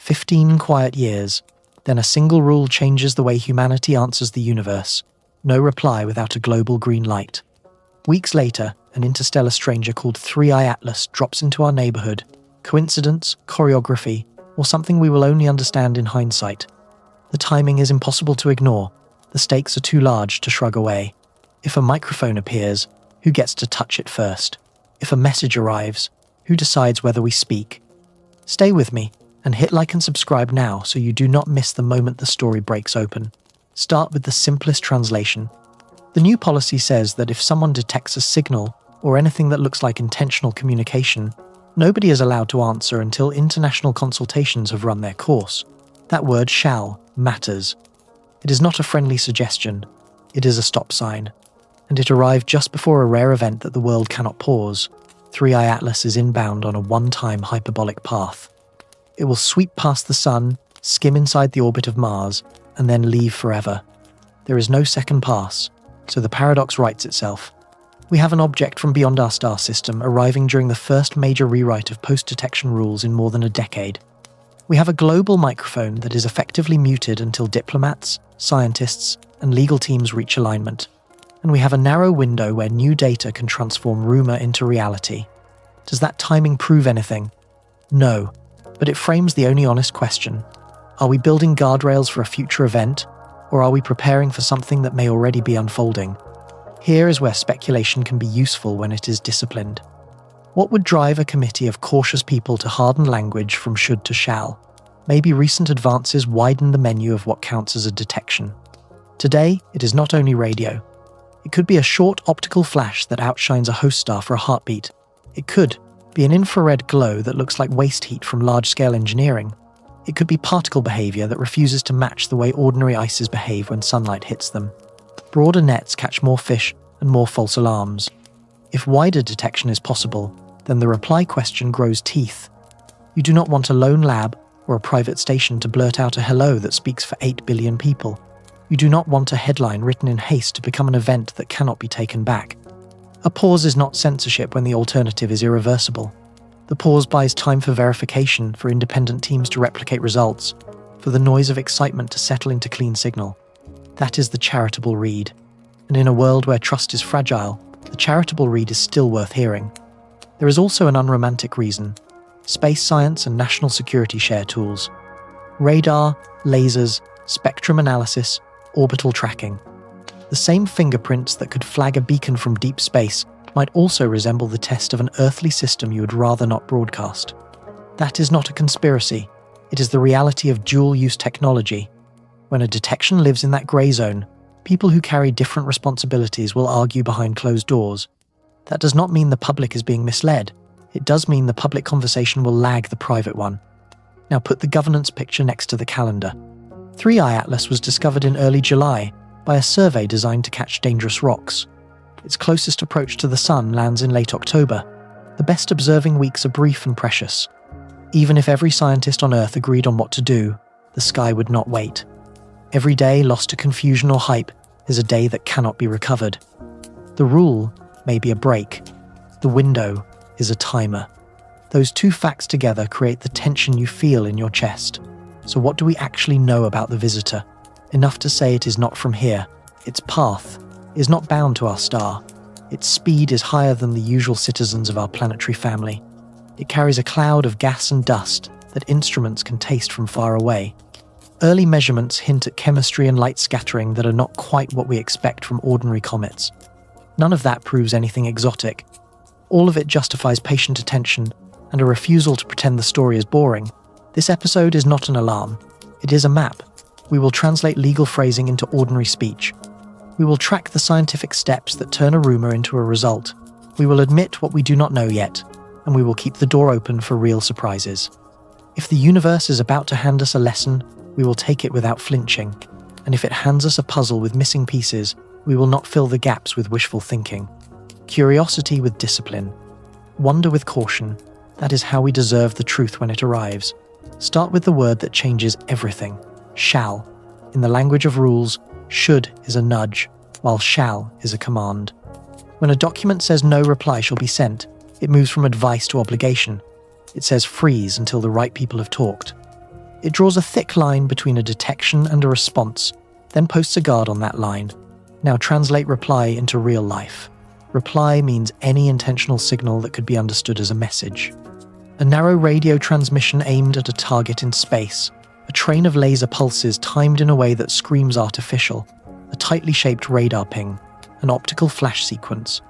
15 quiet years. Then a single rule changes the way humanity answers the universe. No reply without a global green light. Weeks later, an interstellar stranger called 3i Atlas drops into our neighborhood. Coincidence, choreography, or something we will only understand in hindsight. The timing is impossible to ignore. The stakes are too large to shrug away. If a microphone appears, who gets to touch it first? If a message arrives, who decides whether we speak? Stay with me and hit like and subscribe now so you do not miss the moment the story breaks open. Start with the simplest translation. The new policy says that if someone detects a signal or anything that looks like intentional communication, nobody is allowed to answer until international consultations have run their course. That word shall matters. It is not a friendly suggestion. It is a stop sign. And it arrived just before a rare event that the world cannot pause. 3i Atlas is inbound on a one-time hyperbolic path. It will sweep past the sun, skim inside the orbit of Mars, and then leave forever. There is no second pass, so the paradox writes itself. We have an object from beyond our star system arriving during the first major rewrite of post-detection rules in more than a decade. We have a global microphone that is effectively muted until diplomats, scientists, and legal teams reach alignment. And we have a narrow window where new data can transform rumor into reality. Does that timing prove anything? No, but it frames the only honest question. Are we building guardrails for a future event, or are we preparing for something that may already be unfolding? Here is where speculation can be useful when it is disciplined. What would drive a committee of cautious people to harden language from should to shall? Maybe recent advances widen the menu of what counts as a detection. Today, it is not only radio. It could be a short optical flash that outshines a host star for a heartbeat. It could be an infrared glow that looks like waste heat from large-scale engineering. It could be particle behavior that refuses to match the way ordinary ices behave when sunlight hits them. Broader nets catch more fish and more false alarms. If wider detection is possible, then the reply question grows teeth. You do not want a lone lab or a private station to blurt out a hello that speaks for 8 billion people. You do not want a headline written in haste to become an event that cannot be taken back. A pause is not censorship when the alternative is irreversible. The pause buys time for verification, for independent teams to replicate results, for the noise of excitement to settle into clean signal. That is the charitable read. And in a world where trust is fragile, the charitable read is still worth hearing. There is also an unromantic reason. Space science and national security share tools. Radar, lasers, spectrum analysis, orbital tracking. The same fingerprints that could flag a beacon from deep space might also resemble the test of an earthly system you would rather not broadcast. That is not a conspiracy. It is the reality of dual-use technology. When a detection lives in that grey zone, people who carry different responsibilities will argue behind closed doors. That does not mean the public is being misled. It does mean the public conversation will lag the private one. Now put the governance picture next to the calendar. 3i Atlas was discovered in early July by a survey designed to catch dangerous rocks. Its closest approach to the sun lands in late October. The best observing weeks are brief and precious. Even if every scientist on Earth agreed on what to do, the sky would not wait. Every day lost to confusion or hype is a day that cannot be recovered. The rule may be a break. The window is a timer. Those two facts together create the tension you feel in your chest. So what do we actually know about the visitor? Enough to say it is not from here. Its path is not bound to our star. Its speed is higher than the usual citizens of our planetary family. It carries a cloud of gas and dust that instruments can taste from far away. Early measurements hint at chemistry and light scattering that are not quite what we expect from ordinary comets. None of that proves anything exotic. All of it justifies patient attention and a refusal to pretend the story is boring. This episode is not an alarm. It is a map. We will translate legal phrasing into ordinary speech. We will track the scientific steps that turn a rumor into a result. We will admit what we do not know yet, and we will keep the door open for real surprises. If the universe is about to hand us a lesson, we will take it without flinching. And if it hands us a puzzle with missing pieces, we will not fill the gaps with wishful thinking. Curiosity with discipline. Wonder with caution. That is how we deserve the truth when it arrives. Start with the word that changes everything. Shall. In the language of rules, should is a nudge, while shall is a command. When a document says no reply shall be sent, it moves from advice to obligation. It says freeze until the right people have talked. It draws a thick line between a detection and a response, then posts a guard on that line. Now translate reply into real life. Reply means any intentional signal that could be understood as a message. A narrow radio transmission aimed at a target in space, a train of laser pulses timed in a way that screams artificial, a tightly shaped radar ping, an optical flash sequence.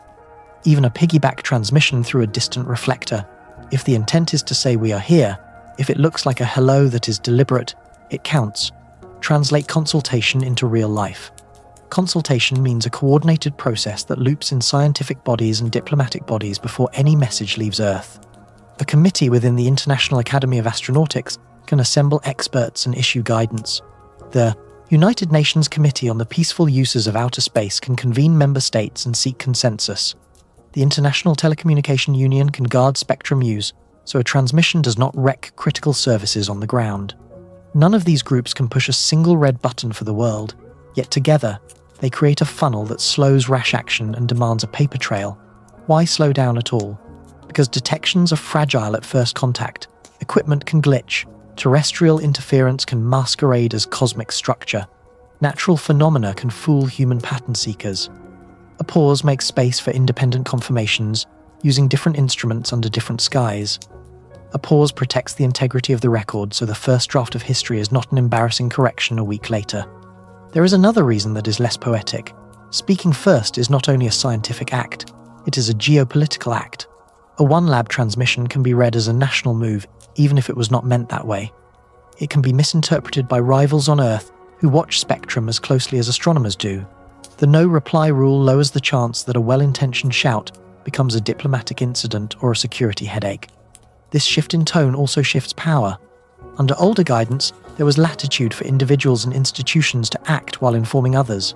Even a piggyback transmission through a distant reflector. If the intent is to say we are here, if it looks like a hello that is deliberate, it counts. Translate consultation into real life. Consultation means a coordinated process that loops in scientific bodies and diplomatic bodies before any message leaves Earth. A committee within the International Academy of Astronautics can assemble experts and issue guidance. The United Nations Committee on the Peaceful Uses of Outer Space can convene member states and seek consensus. The International Telecommunication Union can guard spectrum use, so a transmission does not wreck critical services on the ground. None of these groups can push a single red button for the world, yet together, they create a funnel that slows rash action and demands a paper trail. Why slow down at all? Because detections are fragile at first contact, equipment can glitch, terrestrial interference can masquerade as cosmic structure, natural phenomena can fool human pattern seekers. A pause makes space for independent confirmations, using different instruments under different skies. A pause protects the integrity of the record, so the first draft of history is not an embarrassing correction a week later. There is another reason that is less poetic. Speaking first is not only a scientific act, it is a geopolitical act. A one-lab transmission can be read as a national move, even if it was not meant that way. It can be misinterpreted by rivals on Earth who watch spectrum as closely as astronomers do. The no-reply rule lowers the chance that a well-intentioned shout becomes a diplomatic incident or a security headache. This shift in tone also shifts power. Under older guidance, there was latitude for individuals and institutions to act while informing others.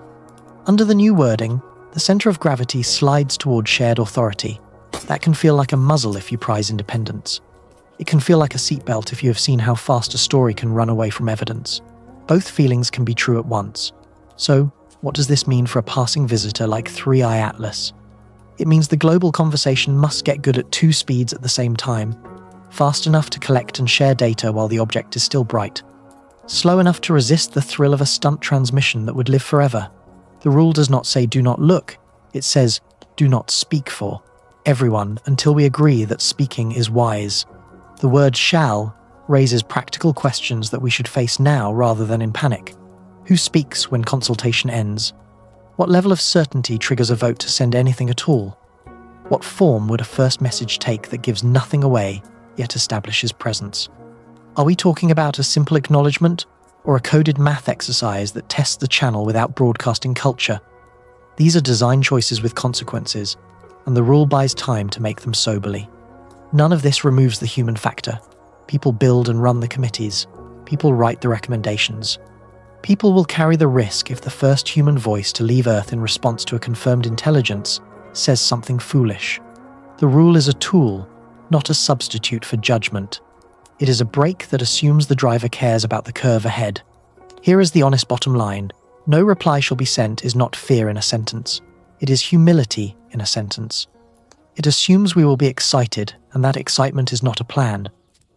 Under the new wording, the center of gravity slides toward shared authority. That can feel like a muzzle if you prize independence. It can feel like a seatbelt if you have seen how fast a story can run away from evidence. Both feelings can be true at once. So, what does this mean for a passing visitor like 3i Atlas? It means the global conversation must get good at two speeds at the same time. Fast enough to collect and share data while the object is still bright. Slow enough to resist the thrill of a stunt transmission that would live forever. The rule does not say do not look, it says do not speak for everyone until we agree that speaking is wise. The word shall raises practical questions that we should face now rather than in panic. Who speaks when consultation ends? What level of certainty triggers a vote to send anything at all? What form would a first message take that gives nothing away, yet establishes presence? Are we talking about a simple acknowledgement, or a coded math exercise that tests the channel without broadcasting culture? These are design choices with consequences, and the rule buys time to make them soberly. None of this removes the human factor. People build and run the committees. People write the recommendations. People will carry the risk if the first human voice to leave Earth in response to a confirmed intelligence says something foolish. The rule is a tool, not a substitute for judgment. It is a brake that assumes the driver cares about the curve ahead. Here is the honest bottom line. No reply shall be sent is not fear in a sentence. It is humility in a sentence. It assumes we will be excited, and that excitement is not a plan.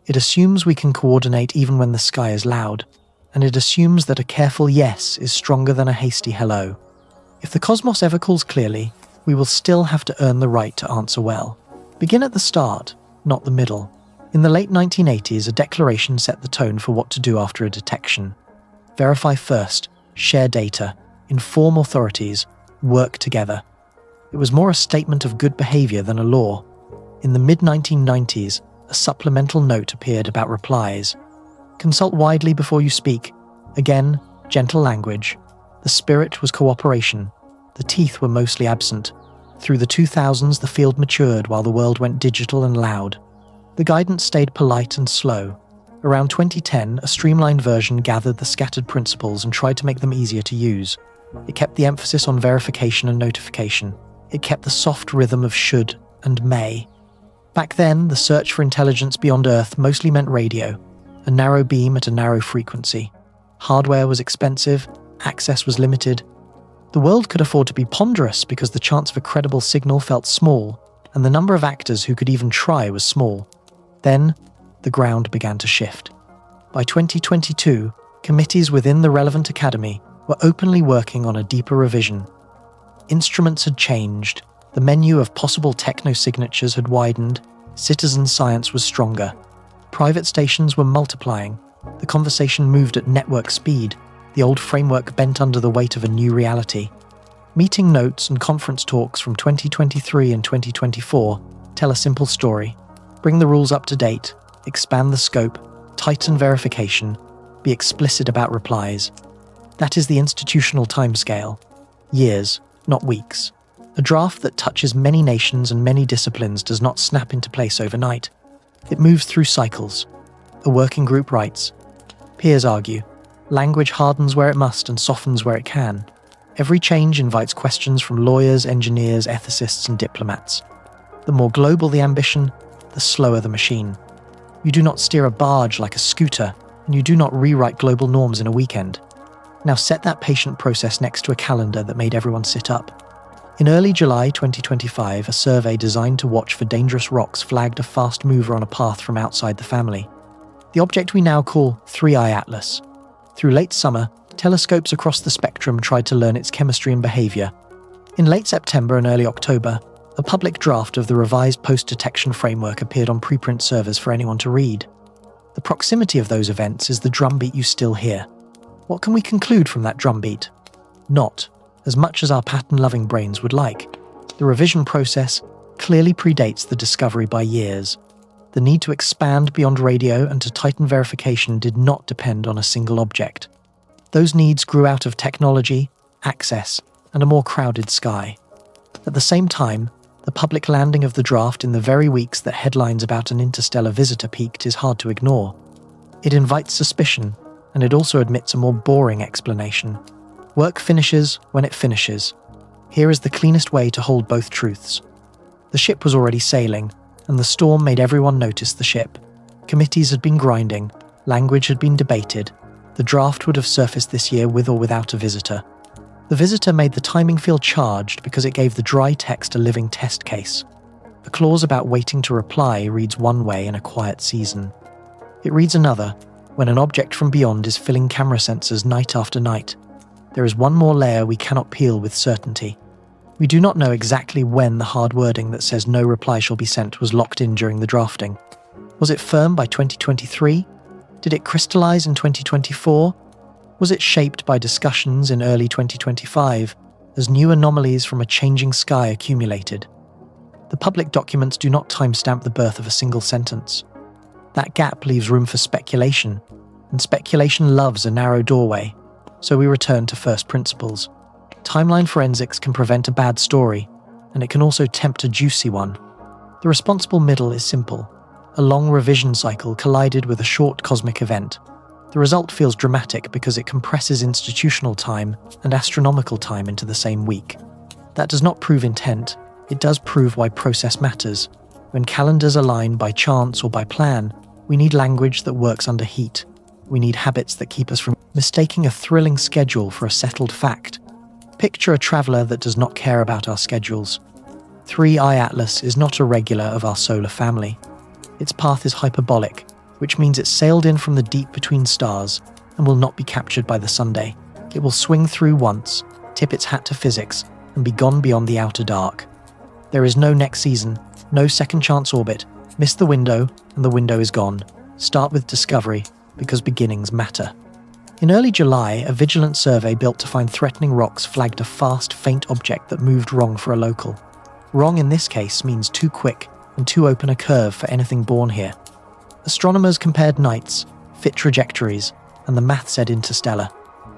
It assumes we can coordinate even when the sky is loud. And it assumes that a careful yes is stronger than a hasty hello. If the cosmos ever calls clearly, we will still have to earn the right to answer well. Begin at the start, not the middle. In the late 1980s, a declaration set the tone for what to do after a detection. Verify first, share data, inform authorities, work together. It was more a statement of good behavior than a law. In the mid-1990s, a supplemental note appeared about replies. Consult widely before you speak. Again, gentle language. The spirit was cooperation. The teeth were mostly absent. Through the 2000s, the field matured while the world went digital and loud. The guidance stayed polite and slow. Around 2010, a streamlined version gathered the scattered principles and tried to make them easier to use. It kept the emphasis on verification and notification. It kept the soft rhythm of should and may. Back then, the search for intelligence beyond Earth mostly meant radio. A narrow beam at a narrow frequency. Hardware was expensive, access was limited. The world could afford to be ponderous because the chance of a credible signal felt small, and the number of actors who could even try was small. Then, the ground began to shift. By 2022, committees within the relevant academy were openly working on a deeper revision. Instruments had changed, the menu of possible technosignatures had widened, citizen science was stronger. Private stations were multiplying, the conversation moved at network speed, the old framework bent under the weight of a new reality. Meeting notes and conference talks from 2023 and 2024 tell a simple story. Bring the rules up to date, expand the scope, tighten verification, be explicit about replies. That is the institutional timescale. Years, not weeks. A draft that touches many nations and many disciplines does not snap into place overnight. It moves through cycles. A working group writes. Peers argue. Language hardens where it must and softens where it can. Every change invites questions from lawyers, engineers, ethicists, and diplomats. The more global the ambition, the slower the machine. You do not steer a barge like a scooter, and you do not rewrite global norms in a weekend. Now set that patient process next to a calendar that made everyone sit up. In early July 2025, a survey designed to watch for dangerous rocks flagged a fast mover on a path from outside the family. The object we now call 3I Atlas. Through late summer, telescopes across the spectrum tried to learn its chemistry and behavior. In late September and early October, a public draft of the revised post-detection framework appeared on preprint servers for anyone to read. The proximity of those events is the drumbeat you still hear. What can we conclude from that drumbeat? Not as much as our pattern-loving brains would like. The revision process clearly predates the discovery by years. The need to expand beyond radio and to tighten verification did not depend on a single object. Those needs grew out of technology, access, and a more crowded sky. At the same time, the public landing of the draft in the very weeks that headlines about an interstellar visitor peaked is hard to ignore. It invites suspicion, and it also admits a more boring explanation. Work finishes when it finishes. Here is the cleanest way to hold both truths. The ship was already sailing, and the storm made everyone notice the ship. Committees had been grinding, language had been debated. The draft would have surfaced this year with or without a visitor. The visitor made the timing feel charged because it gave the dry text a living test case. A clause about waiting to reply reads one way in a quiet season. It reads another when an object from beyond is filling camera sensors night after night. There is one more layer we cannot peel with certainty. We do not know exactly when the hard wording that says no reply shall be sent was locked in during the drafting. Was it firm by 2023? Did it crystallize in 2024? Was it shaped by discussions in early 2025 as new anomalies from a changing sky accumulated? The public documents do not timestamp the birth of a single sentence. That gap leaves room for speculation, and speculation loves a narrow doorway, so we return to first principles. Timeline forensics can prevent a bad story, and it can also tempt a juicy one. The responsible middle is simple. A long revision cycle collided with a short cosmic event. The result feels dramatic because it compresses institutional time and astronomical time into the same week. That does not prove intent, it does prove why process matters. When calendars align by chance or by plan, we need language that works under heat. We need habits that keep us from mistaking a thrilling schedule for a settled fact. Picture a traveller that does not care about our schedules. 3I Atlas is not a regular of our solar family. Its path is hyperbolic, which means it sailed in from the deep between stars and will not be captured by the Sunday. It will swing through once, tip its hat to physics, and be gone beyond the outer dark. There is no next season, no second chance orbit. Miss the window, and the window is gone. Start with discovery, because beginnings matter. In early July, a vigilant survey built to find threatening rocks flagged a fast, faint object that moved wrong for a local. Wrong in this case means too quick and too open a curve for anything born here. Astronomers compared nights, fit trajectories, and the math said Interstellar.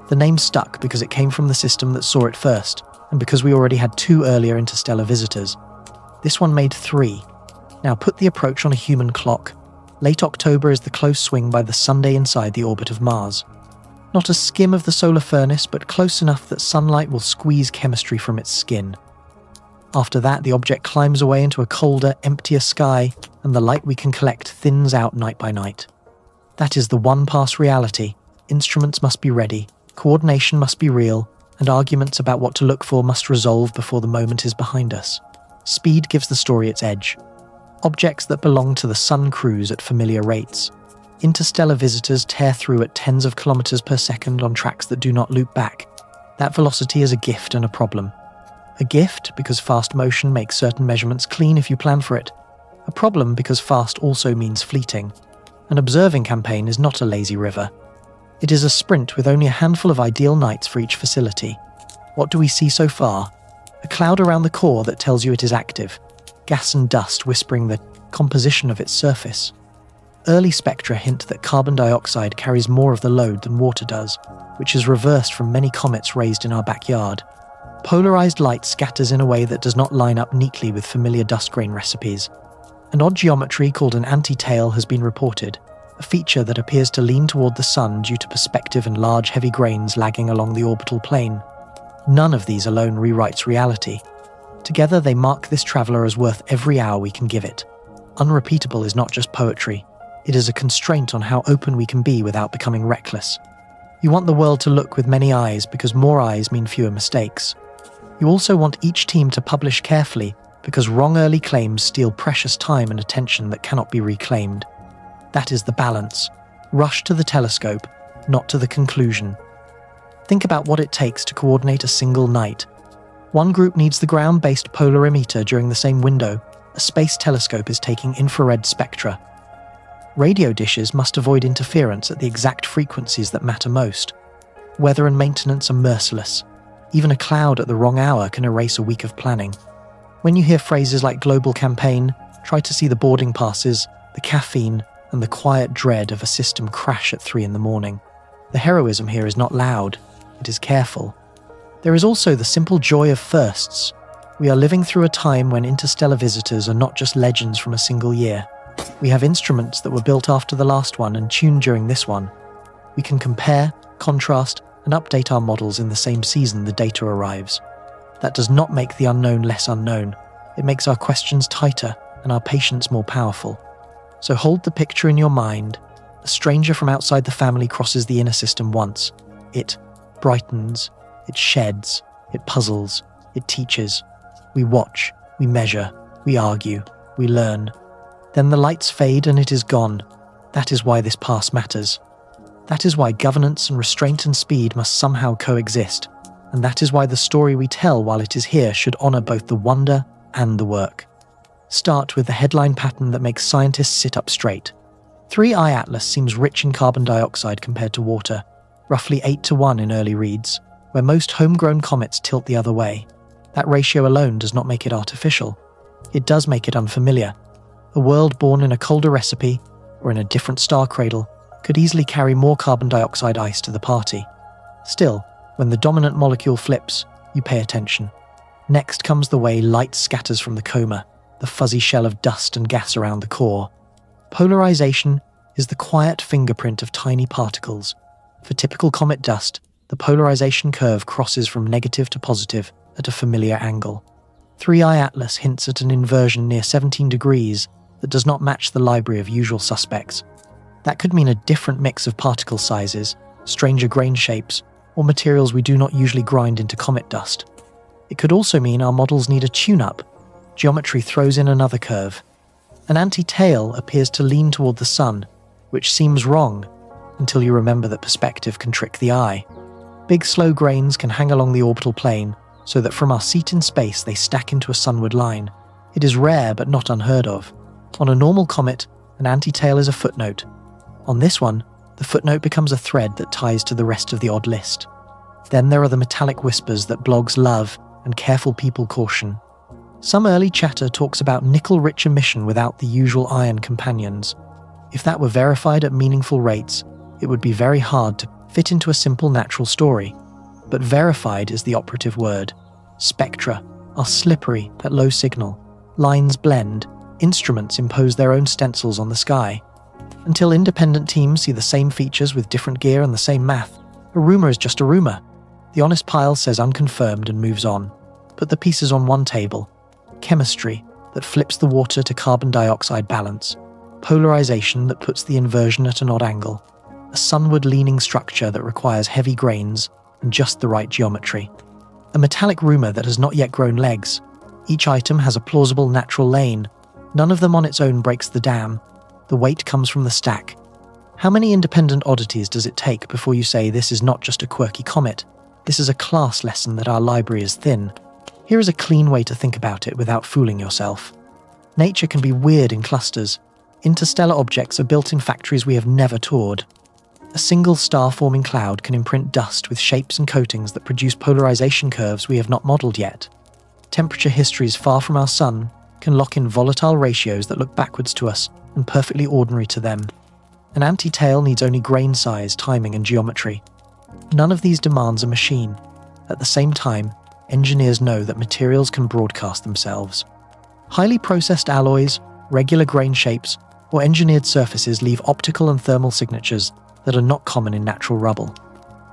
The name stuck because it came from the system that saw it first, and because we already had 2 earlier interstellar visitors. This one made 3. Now put the approach on a human clock. Late October is the close swing by the Sunday inside the orbit of Mars. Not a skim of the solar furnace, but close enough that sunlight will squeeze chemistry from its skin. After that, the object climbs away into a colder, emptier sky, and the light we can collect thins out night by night. That is the one-pass reality. Instruments must be ready, coordination must be real, and arguments about what to look for must resolve before the moment is behind us. Speed gives the story its edge. Objects that belong to the sun cruise at familiar rates. Interstellar visitors tear through at tens of kilometers per second on tracks that do not loop back. That velocity is a gift and a problem. A gift because fast motion makes certain measurements clean if you plan for it. A problem because fast also means fleeting. An observing campaign is not a lazy river. It is a sprint with only a handful of ideal nights for each facility. What do we see so far? A cloud around the core that tells you it is active. Gas and dust whispering the composition of its surface. Early spectra hint that carbon dioxide carries more of the load than water does, which is reversed from many comets raised in our backyard. Polarized light scatters in a way that does not line up neatly with familiar dust grain recipes. An odd geometry called an anti-tail has been reported, a feature that appears to lean toward the sun due to perspective and large heavy grains lagging along the orbital plane. None of these alone rewrites reality. Together they mark this traveller as worth every hour we can give it. Unrepeatable is not just poetry. It is a constraint on how open we can be without becoming reckless. You want the world to look with many eyes because more eyes mean fewer mistakes. You also want each team to publish carefully because wrong early claims steal precious time and attention that cannot be reclaimed. That is the balance. Rush to the telescope, not to the conclusion. Think about what it takes to coordinate a single night. One group needs the ground-based polarimeter during the same window. A space telescope is taking infrared spectra. Radio dishes must avoid interference at the exact frequencies that matter most. Weather and maintenance are merciless. Even a cloud at the wrong hour can erase a week of planning. When you hear phrases like global campaign, try to see the boarding passes, the caffeine, and the quiet dread of a system crash at 3 a.m. The heroism here is not loud, it is careful. There is also the simple joy of firsts. We are living through a time when interstellar visitors are not just legends from a single year. We have instruments that were built after the last one and tuned during this one. We can compare, contrast, and update our models in the same season the data arrives. That does not make the unknown less unknown. It makes our questions tighter and our patience more powerful. So hold the picture in your mind. A stranger from outside the family crosses the inner system once. It brightens, it sheds, it puzzles, it teaches. We watch, we measure, we argue, we learn. Then the lights fade and it is gone. That is why this pass matters. That is why governance and restraint and speed must somehow coexist. And that is why the story we tell while it is here should honour both the wonder and the work. Start with the headline pattern that makes scientists sit up straight. 3I Atlas seems rich in carbon dioxide compared to water, roughly 8-1 in early reads, where most homegrown comets tilt the other way. That ratio alone does not make it artificial. It does make it unfamiliar. A world born in a colder recipe, or in a different star cradle, could easily carry more carbon dioxide ice to the party. Still, when the dominant molecule flips, you pay attention. Next comes the way light scatters from the coma, the fuzzy shell of dust and gas around the core. Polarization is the quiet fingerprint of tiny particles. For typical comet dust, the polarization curve crosses from negative to positive at a familiar angle. 3I Atlas hints at an inversion near 17 degrees that does not match the library of usual suspects. That could mean a different mix of particle sizes, stranger grain shapes, or materials we do not usually grind into comet dust. It could also mean our models need a tune-up. Geometry throws in another curve. An anti-tail appears to lean toward the sun, which seems wrong, until you remember that perspective can trick the eye. Big slow grains can hang along the orbital plane, so that from our seat in space they stack into a sunward line. It is rare but not unheard of. On a normal comet, an anti-tail is a footnote. On this one, the footnote becomes a thread that ties to the rest of the odd list. Then there are the metallic whispers that blogs love and careful people caution. Some early chatter talks about nickel-rich emission without the usual iron companions. If that were verified at meaningful rates, it would be very hard to fit into a simple natural story. But verified is the operative word. Spectra are slippery at low signal. Lines blend. Instruments impose their own stencils on the sky. Until independent teams see the same features with different gear and the same math, a rumour is just a rumour. The honest pile says unconfirmed and moves on. Put the pieces on one table. Chemistry that flips the water to carbon dioxide balance. Polarization that puts the inversion at an odd angle. A sunward-leaning structure that requires heavy grains and just the right geometry. A metallic rumour that has not yet grown legs. Each item has a plausible natural lane. None of them on its own breaks the dam. The weight comes from the stack. How many independent oddities does it take before you say this is not just a quirky comet, this is a class lesson that our library is thin? Here is a clean way to think about it without fooling yourself. Nature can be weird in clusters. Interstellar objects are built in factories we have never toured. A single star-forming cloud can imprint dust with shapes and coatings that produce polarization curves we have not modelled yet. Temperature histories far from our sun can lock in volatile ratios that look backwards to us and perfectly ordinary to them. An anti-tail needs only grain size, timing, and geometry. None of these demands a machine. At the same time, engineers know that materials can broadcast themselves. Highly processed alloys, regular grain shapes, or engineered surfaces leave optical and thermal signatures that are not common in natural rubble.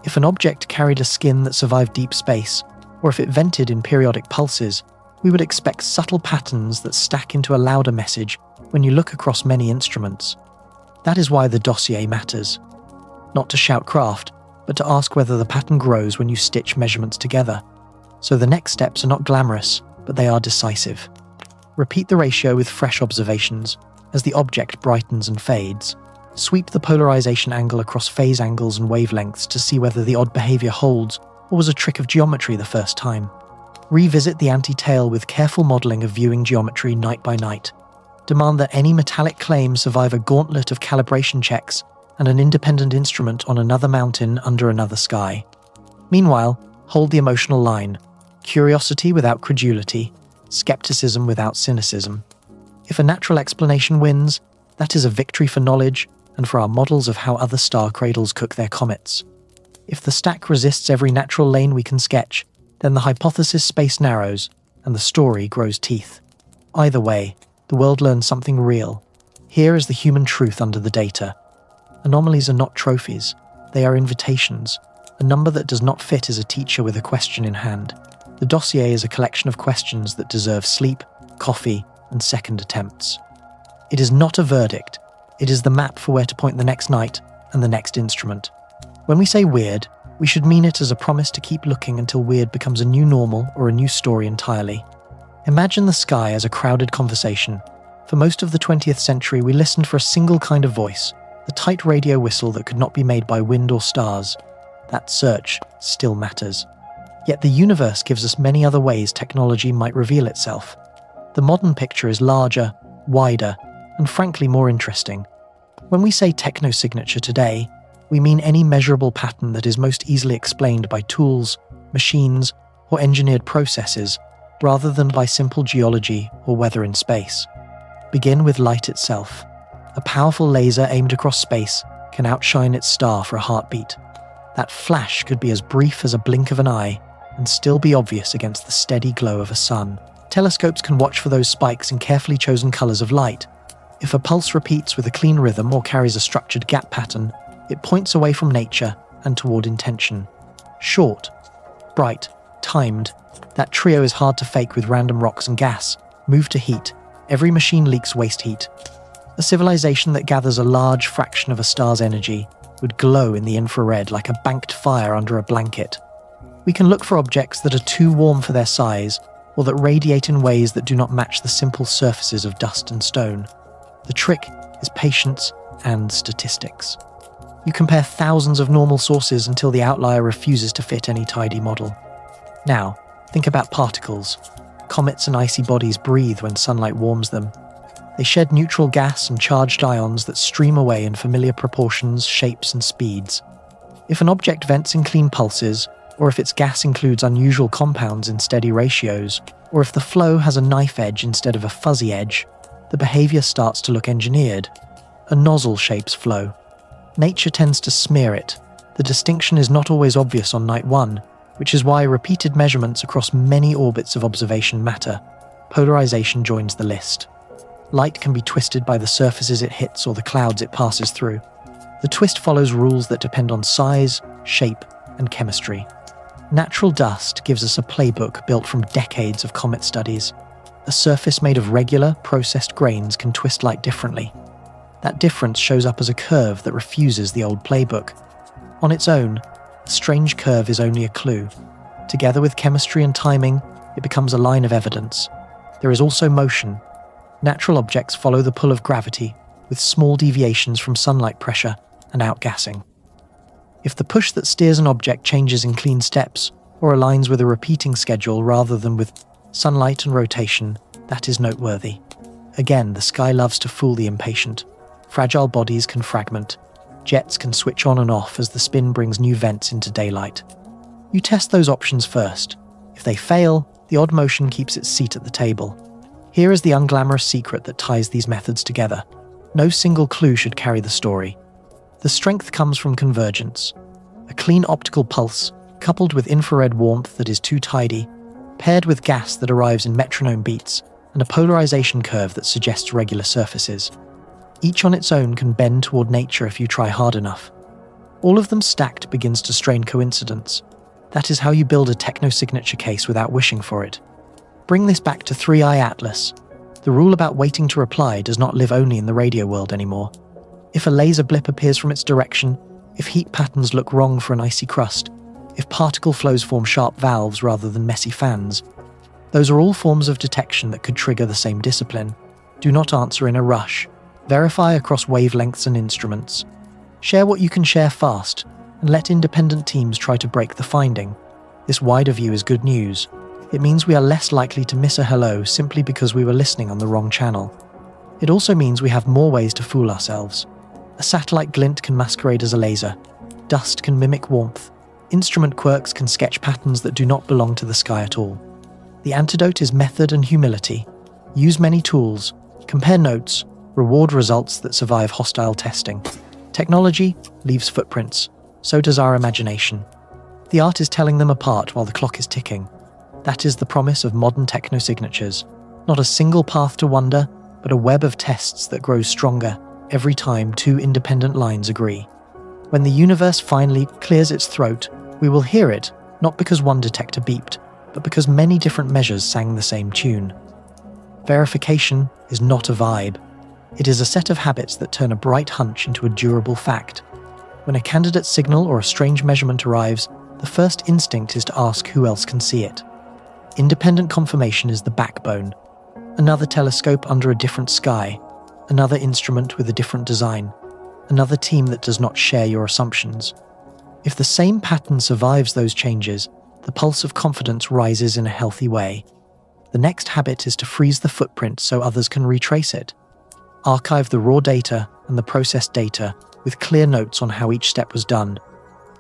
If an object carried a skin that survived deep space, or if it vented in periodic pulses, we would expect subtle patterns that stack into a louder message when you look across many instruments. That is why the dossier matters. Not to shout craft, but to ask whether the pattern grows when you stitch measurements together. So the next steps are not glamorous, but they are decisive. Repeat the ratio with fresh observations as the object brightens and fades. Sweep the polarization angle across phase angles and wavelengths to see whether the odd behavior holds or was a trick of geometry the first time. Revisit the anti-tail with careful modeling of viewing geometry night by night. Demand that any metallic claim survive a gauntlet of calibration checks and an independent instrument on another mountain under another sky. Meanwhile, hold the emotional line. Curiosity without credulity, skepticism without cynicism. If a natural explanation wins, that is a victory for knowledge and for our models of how other star cradles cook their comets. If the stack resists every natural lane we can sketch, then the hypothesis space narrows and the story grows teeth. Either way, the world learns something real. Here is the human truth under the data. Anomalies are not trophies, they are invitations. A number that does not fit is a teacher with a question in hand. The dossier is a collection of questions that deserve sleep, coffee, and second attempts. It is not a verdict, it is the map for where to point the next night and the next instrument. When we say weird, we should mean it as a promise to keep looking until weird becomes a new normal or a new story entirely. Imagine the sky as a crowded conversation. For most of the 20th century, we listened for a single kind of voice, the tight radio whistle that could not be made by wind or stars. That search still matters. Yet the universe gives us many other ways technology might reveal itself. The modern picture is larger, wider, and frankly more interesting. When we say technosignature today, we mean any measurable pattern that is most easily explained by tools, machines, or engineered processes, rather than by simple geology or weather in space. Begin with light itself. A powerful laser aimed across space can outshine its star for a heartbeat. That flash could be as brief as a blink of an eye and still be obvious against the steady glow of a sun. Telescopes can watch for those spikes in carefully chosen colors of light. If a pulse repeats with a clean rhythm or carries a structured gap pattern, it points away from nature and toward intention. Short, bright, timed, that trio is hard to fake with random rocks and gas. Move to heat. Every machine leaks waste heat. A civilization that gathers a large fraction of a star's energy would glow in the infrared like a banked fire under a blanket. We can look for objects that are too warm for their size or that radiate in ways that do not match the simple surfaces of dust and stone. The trick is patience and statistics. You compare thousands of normal sources until the outlier refuses to fit any tidy model. Now, think about particles. Comets and icy bodies breathe when sunlight warms them. They shed neutral gas and charged ions that stream away in familiar proportions, shapes, and speeds. If an object vents in clean pulses, or if its gas includes unusual compounds in steady ratios, or if the flow has a knife edge instead of a fuzzy edge, the behavior starts to look engineered. A nozzle shapes flow. Nature tends to smear it. The distinction is not always obvious on night one, which is why repeated measurements across many orbits of observation matter. Polarization joins the list. Light can be twisted by the surfaces it hits or the clouds it passes through. The twist follows rules that depend on size, shape, and chemistry. Natural dust gives us a playbook built from decades of comet studies. A surface made of regular, processed grains can twist light differently. That difference shows up as a curve that refuses the old playbook. On its own, a strange curve is only a clue. Together with chemistry and timing, it becomes a line of evidence. There is also motion. Natural objects follow the pull of gravity, with small deviations from sunlight pressure and outgassing. If the push that steers an object changes in clean steps or aligns with a repeating schedule rather than with sunlight and rotation, that is noteworthy. Again, the sky loves to fool the impatient. Fragile bodies can fragment. Jets can switch on and off as the spin brings new vents into daylight. You test those options first. If they fail, the odd motion keeps its seat at the table. Here is the unglamorous secret that ties these methods together. No single clue should carry the story. The strength comes from convergence. A clean optical pulse, coupled with infrared warmth that is too tidy, paired with gas that arrives in metronome beats, and a polarization curve that suggests regular surfaces. Each on its own can bend toward nature if you try hard enough. All of them stacked begins to strain coincidence. That is how you build a technosignature case without wishing for it. Bring this back to 3i Atlas. The rule about waiting to reply does not live only in the radio world anymore. If a laser blip appears from its direction, if heat patterns look wrong for an icy crust, if particle flows form sharp valves rather than messy fans, those are all forms of detection that could trigger the same discipline. Do not answer in a rush. Verify across wavelengths and instruments. Share what you can share fast, and let independent teams try to break the finding. This wider view is good news. It means we are less likely to miss a hello simply because we were listening on the wrong channel. It also means we have more ways to fool ourselves. A satellite glint can masquerade as a laser. Dust can mimic warmth. Instrument quirks can sketch patterns that do not belong to the sky at all. The antidote is method and humility. Use many tools. Compare notes. Reward results that survive hostile testing. Technology leaves footprints. So does our imagination. The art is telling them apart while the clock is ticking. That is the promise of modern technosignatures. Not a single path to wonder, but a web of tests that grows stronger every time two independent lines agree. When the universe finally clears its throat, we will hear it, not because one detector beeped, but because many different measures sang the same tune. Verification is not a vibe. It is a set of habits that turn a bright hunch into a durable fact. When a candidate signal or a strange measurement arrives, the first instinct is to ask who else can see it. Independent confirmation is the backbone. Another telescope under a different sky, another instrument with a different design, another team that does not share your assumptions. If the same pattern survives those changes, the pulse of confidence rises in a healthy way. The next habit is to freeze the footprint so others can retrace it. Archive the raw data and the processed data with clear notes on how each step was done.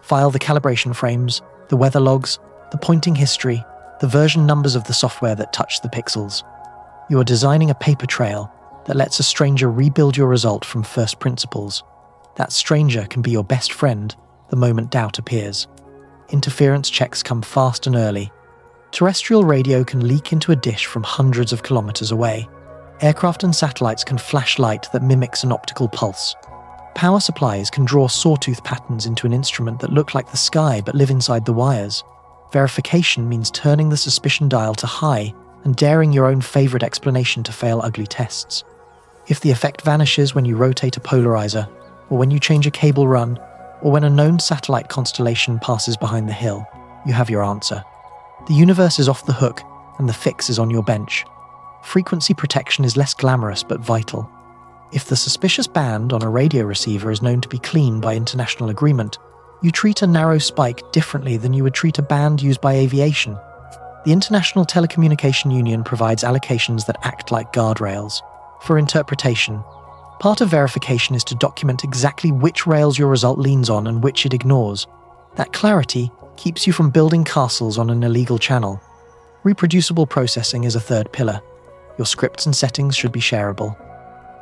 File the calibration frames, the weather logs, the pointing history, the version numbers of the software that touch the pixels. You are designing a paper trail that lets a stranger rebuild your result from first principles. That stranger can be your best friend the moment doubt appears. Interference checks come fast and early. Terrestrial radio can leak into a dish from hundreds of kilometers away. Aircraft and satellites can flash light that mimics an optical pulse. Power supplies can draw sawtooth patterns into an instrument that look like the sky but live inside the wires. Verification means turning the suspicion dial to high and daring your own favorite explanation to fail ugly tests. If the effect vanishes when you rotate a polarizer, or when you change a cable run, or when a known satellite constellation passes behind the hill, you have your answer. The universe is off the hook, and the fix is on your bench. Frequency protection is less glamorous but vital. If the suspicious band on a radio receiver is known to be clean by international agreement, you treat a narrow spike differently than you would treat a band used by aviation. The International Telecommunication Union provides allocations that act like guardrails. For interpretation, part of verification is to document exactly which rails your result leans on and which it ignores. That clarity keeps you from building castles on an illegal channel. Reproducible processing is a third pillar. Your scripts and settings should be shareable.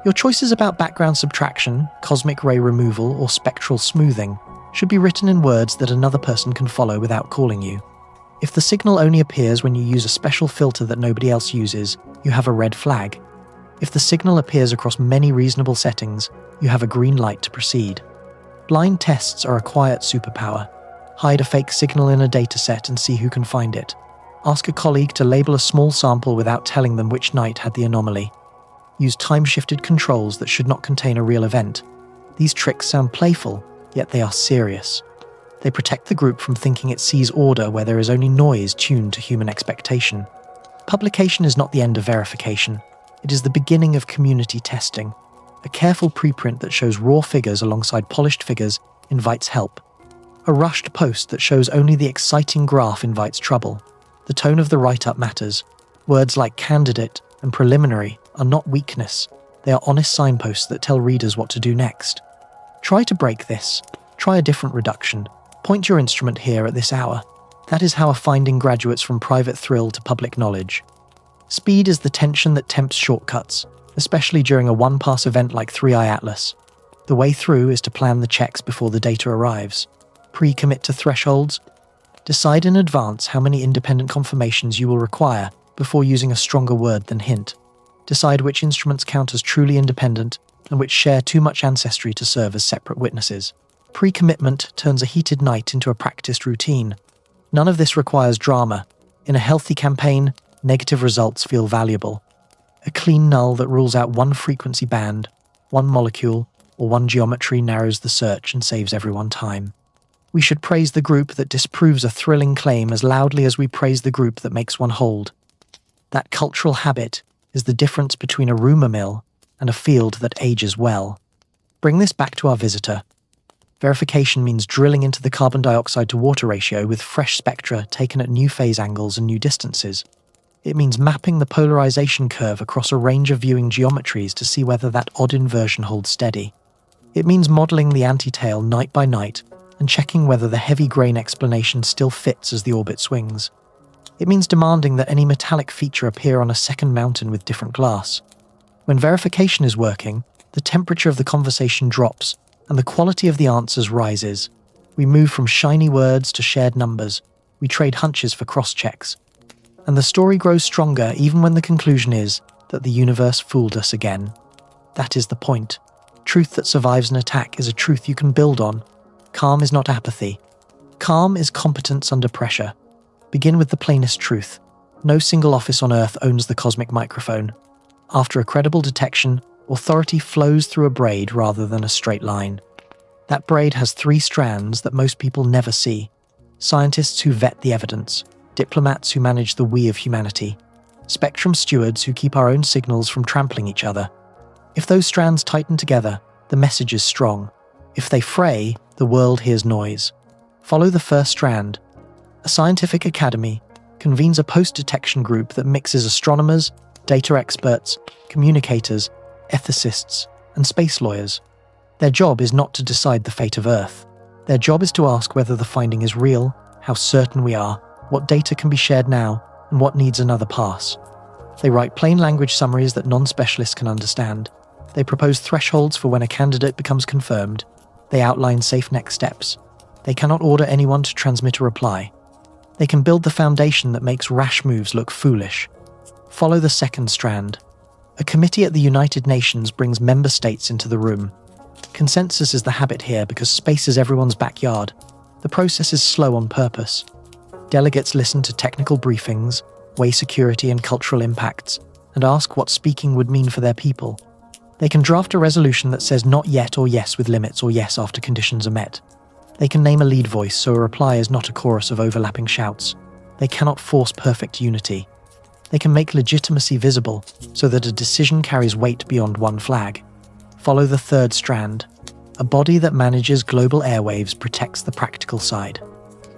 Your choices about background subtraction, cosmic ray removal, or spectral smoothing should be written in words that another person can follow without calling you. If the signal only appears when you use a special filter that nobody else uses, you have a red flag. If the signal appears across many reasonable settings, you have a green light to proceed. Blind tests are a quiet superpower. Hide a fake signal in a dataset and see who can find it. Ask a colleague to label a small sample without telling them which night had the anomaly. Use time-shifted controls that should not contain a real event. These tricks sound playful, yet they are serious. They protect the group from thinking it sees order where there is only noise tuned to human expectation. Publication is not the end of verification. It is the beginning of community testing. A careful preprint that shows raw figures alongside polished figures invites help. A rushed post that shows only the exciting graph invites trouble. The tone of the write-up matters. Words like candidate and preliminary are not weakness. They are honest signposts that tell readers what to do next. Try to break this. Try a different reduction. Point your instrument here at this hour. That is how a finding graduates from private thrill to public knowledge. Speed is the tension that tempts shortcuts, especially during a one-pass event like 3i Atlas. The way through is to plan the checks before the data arrives. Pre-commit to thresholds. Decide in advance how many independent confirmations you will require before using a stronger word than hint. Decide which instruments count as truly independent and which share too much ancestry to serve as separate witnesses. Pre-commitment turns a heated night into a practiced routine. None of this requires drama. In a healthy campaign, negative results feel valuable. A clean null that rules out one frequency band, one molecule, or one geometry narrows the search and saves everyone time. We should praise the group that disproves a thrilling claim as loudly as we praise the group that makes one hold. That cultural habit is the difference between a rumour mill and a field that ages well. Bring this back to our visitor. Verification means drilling into the carbon dioxide to water ratio with fresh spectra taken at new phase angles and new distances. It means mapping the polarization curve across a range of viewing geometries to see whether that odd inversion holds steady. It means modelling the antitail night by night and checking whether the heavy grain explanation still fits as the orbit swings. It means demanding that any metallic feature appear on a second mountain with different glass. When verification is working, the temperature of the conversation drops and the quality of the answers rises. We move from shiny words to shared numbers. We trade hunches for cross-checks. And the story grows stronger even when the conclusion is that the universe fooled us again. That is the point. Truth that survives an attack is a truth you can build on. Calm is not apathy. Calm is competence under pressure. Begin with the plainest truth. No single office on Earth owns the cosmic microphone. After a credible detection, authority flows through a braid rather than a straight line. That braid has 3 strands that most people never see. Scientists who vet the evidence, diplomats who manage the we of humanity, spectrum stewards who keep our own signals from trampling each other. If those strands tighten together, the message is strong. If they fray, the world hears noise. Follow the first strand. A scientific academy convenes a post-detection group that mixes astronomers, data experts, communicators, ethicists, and space lawyers. Their job is not to decide the fate of Earth. Their job is to ask whether the finding is real, how certain we are, what data can be shared now, and what needs another pass. They write plain language summaries that non-specialists can understand. They propose thresholds for when a candidate becomes confirmed. They outline safe next steps. They cannot order anyone to transmit a reply. They can build the foundation that makes rash moves look foolish. Follow the second strand. A committee at the United Nations brings member states into the room. Consensus is the habit here because space is everyone's backyard. The process is slow on purpose. Delegates listen to technical briefings, weigh security and cultural impacts, and ask what speaking would mean for their people. They can draft a resolution that says not yet or yes with limits or yes after conditions are met. They can name a lead voice so a reply is not a chorus of overlapping shouts. They cannot force perfect unity. They can make legitimacy visible so that a decision carries weight beyond one flag. Follow the third strand. A body that manages global airwaves protects the practical side.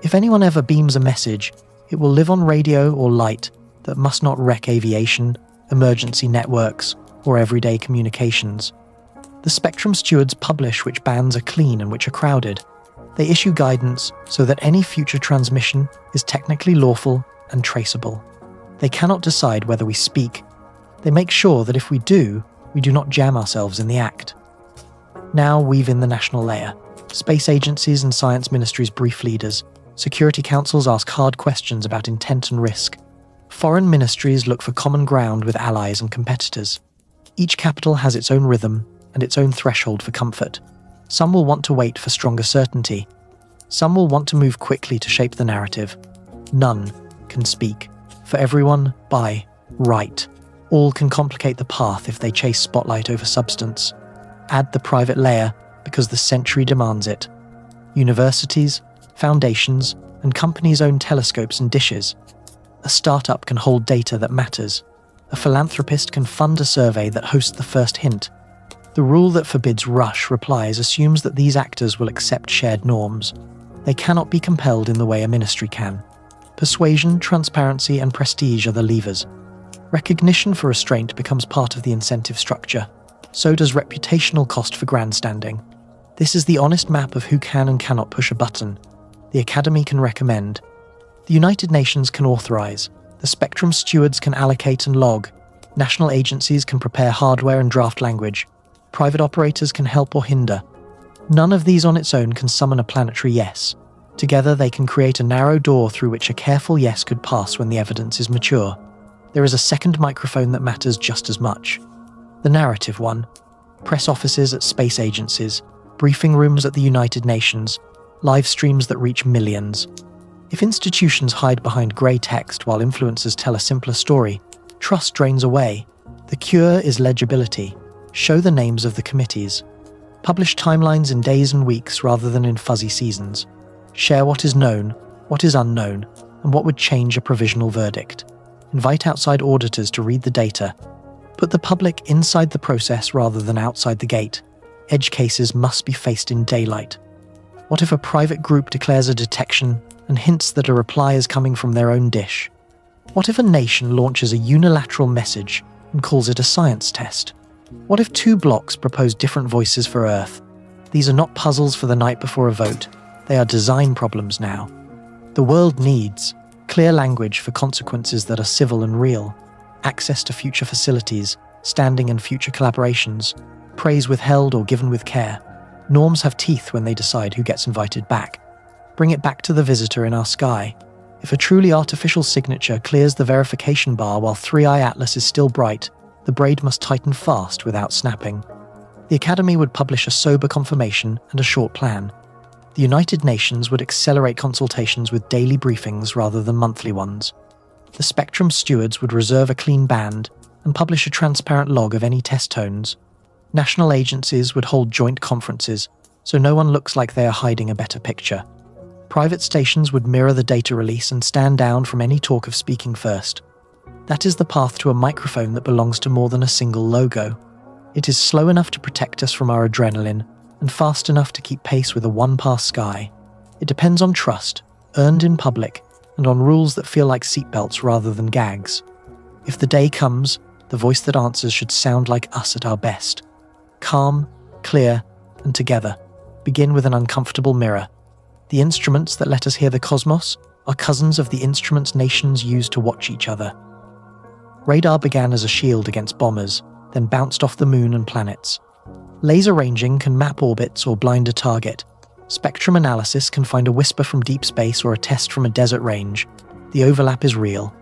If anyone ever beams a message, it will live on radio or light that must not wreck aviation, emergency networks, or everyday communications. The spectrum stewards publish which bands are clean and which are crowded. They issue guidance so that any future transmission is technically lawful and traceable. They cannot decide whether we speak. They make sure that if we do not jam ourselves in the act. Now weave in the national layer. Space agencies and science ministries brief leaders. Security councils ask hard questions about intent and risk. Foreign ministries look for common ground with allies and competitors. Each capital has its own rhythm and its own threshold for comfort. Some will want to wait for stronger certainty. Some will want to move quickly to shape the narrative. None can speak. For everyone, by right. All can complicate the path if they chase spotlight over substance. Add the private layer because the century demands it. Universities, foundations, and companies own telescopes and dishes. A startup can hold data that matters. A philanthropist can fund a survey that hosts the first hint. The rule that forbids rush replies assumes that these actors will accept shared norms. They cannot be compelled in the way a ministry can. Persuasion, transparency, and prestige are the levers. Recognition for restraint becomes part of the incentive structure. So does reputational cost for grandstanding. This is the honest map of who can and cannot push a button. The Academy can recommend. The United Nations can authorize. The spectrum stewards can allocate and log. National agencies can prepare hardware and draft language. Private operators can help or hinder. None of these on its own can summon a planetary yes. Together they can create a narrow door through which a careful yes could pass when the evidence is mature. There is a second microphone that matters just as much. The narrative one. Press offices at space agencies, briefing rooms at the United Nations, live streams that reach millions. If institutions hide behind grey text while influencers tell a simpler story, trust drains away. The cure is legibility. Show the names of the committees. Publish timelines in days and weeks rather than in fuzzy seasons. Share what is known, what is unknown, and what would change a provisional verdict. Invite outside auditors to read the data. Put the public inside the process rather than outside the gate. Edge cases must be faced in daylight. What if a private group declares a detection and hints that a reply is coming from their own dish? What if a nation launches a unilateral message and calls it a science test? What if 2 blocks propose different voices for Earth? These are not puzzles for the night before a vote. They are design problems now. The world needs clear language for consequences that are civil and real, access to future facilities, standing in future collaborations, praise withheld or given with care. Norms have teeth when they decide who gets invited back. Bring it back to the visitor in our sky. If a truly artificial signature clears the verification bar while 3i Atlas is still bright, the braid must tighten fast without snapping. The Academy would publish a sober confirmation and a short plan. The United Nations would accelerate consultations with daily briefings rather than monthly ones. The spectrum stewards would reserve a clean band and publish a transparent log of any test tones. National agencies would hold joint conferences, so no one looks like they are hiding a better picture. Private stations would mirror the data release and stand down from any talk of speaking first. That is the path to a microphone that belongs to more than a single logo. It is slow enough to protect us from our adrenaline, and fast enough to keep pace with a one-pass sky. It depends on trust, earned in public, and on rules that feel like seatbelts rather than gags. If the day comes, the voice that answers should sound like us at our best. Calm, clear, and together. Begin with an uncomfortable mirror. The instruments that let us hear the cosmos are cousins of the instruments nations use to watch each other. Radar began as a shield against bombers, then bounced off the moon and planets. Laser ranging can map orbits or blind a target. Spectrum analysis can find a whisper from deep space or a test from a desert range. The overlap is real.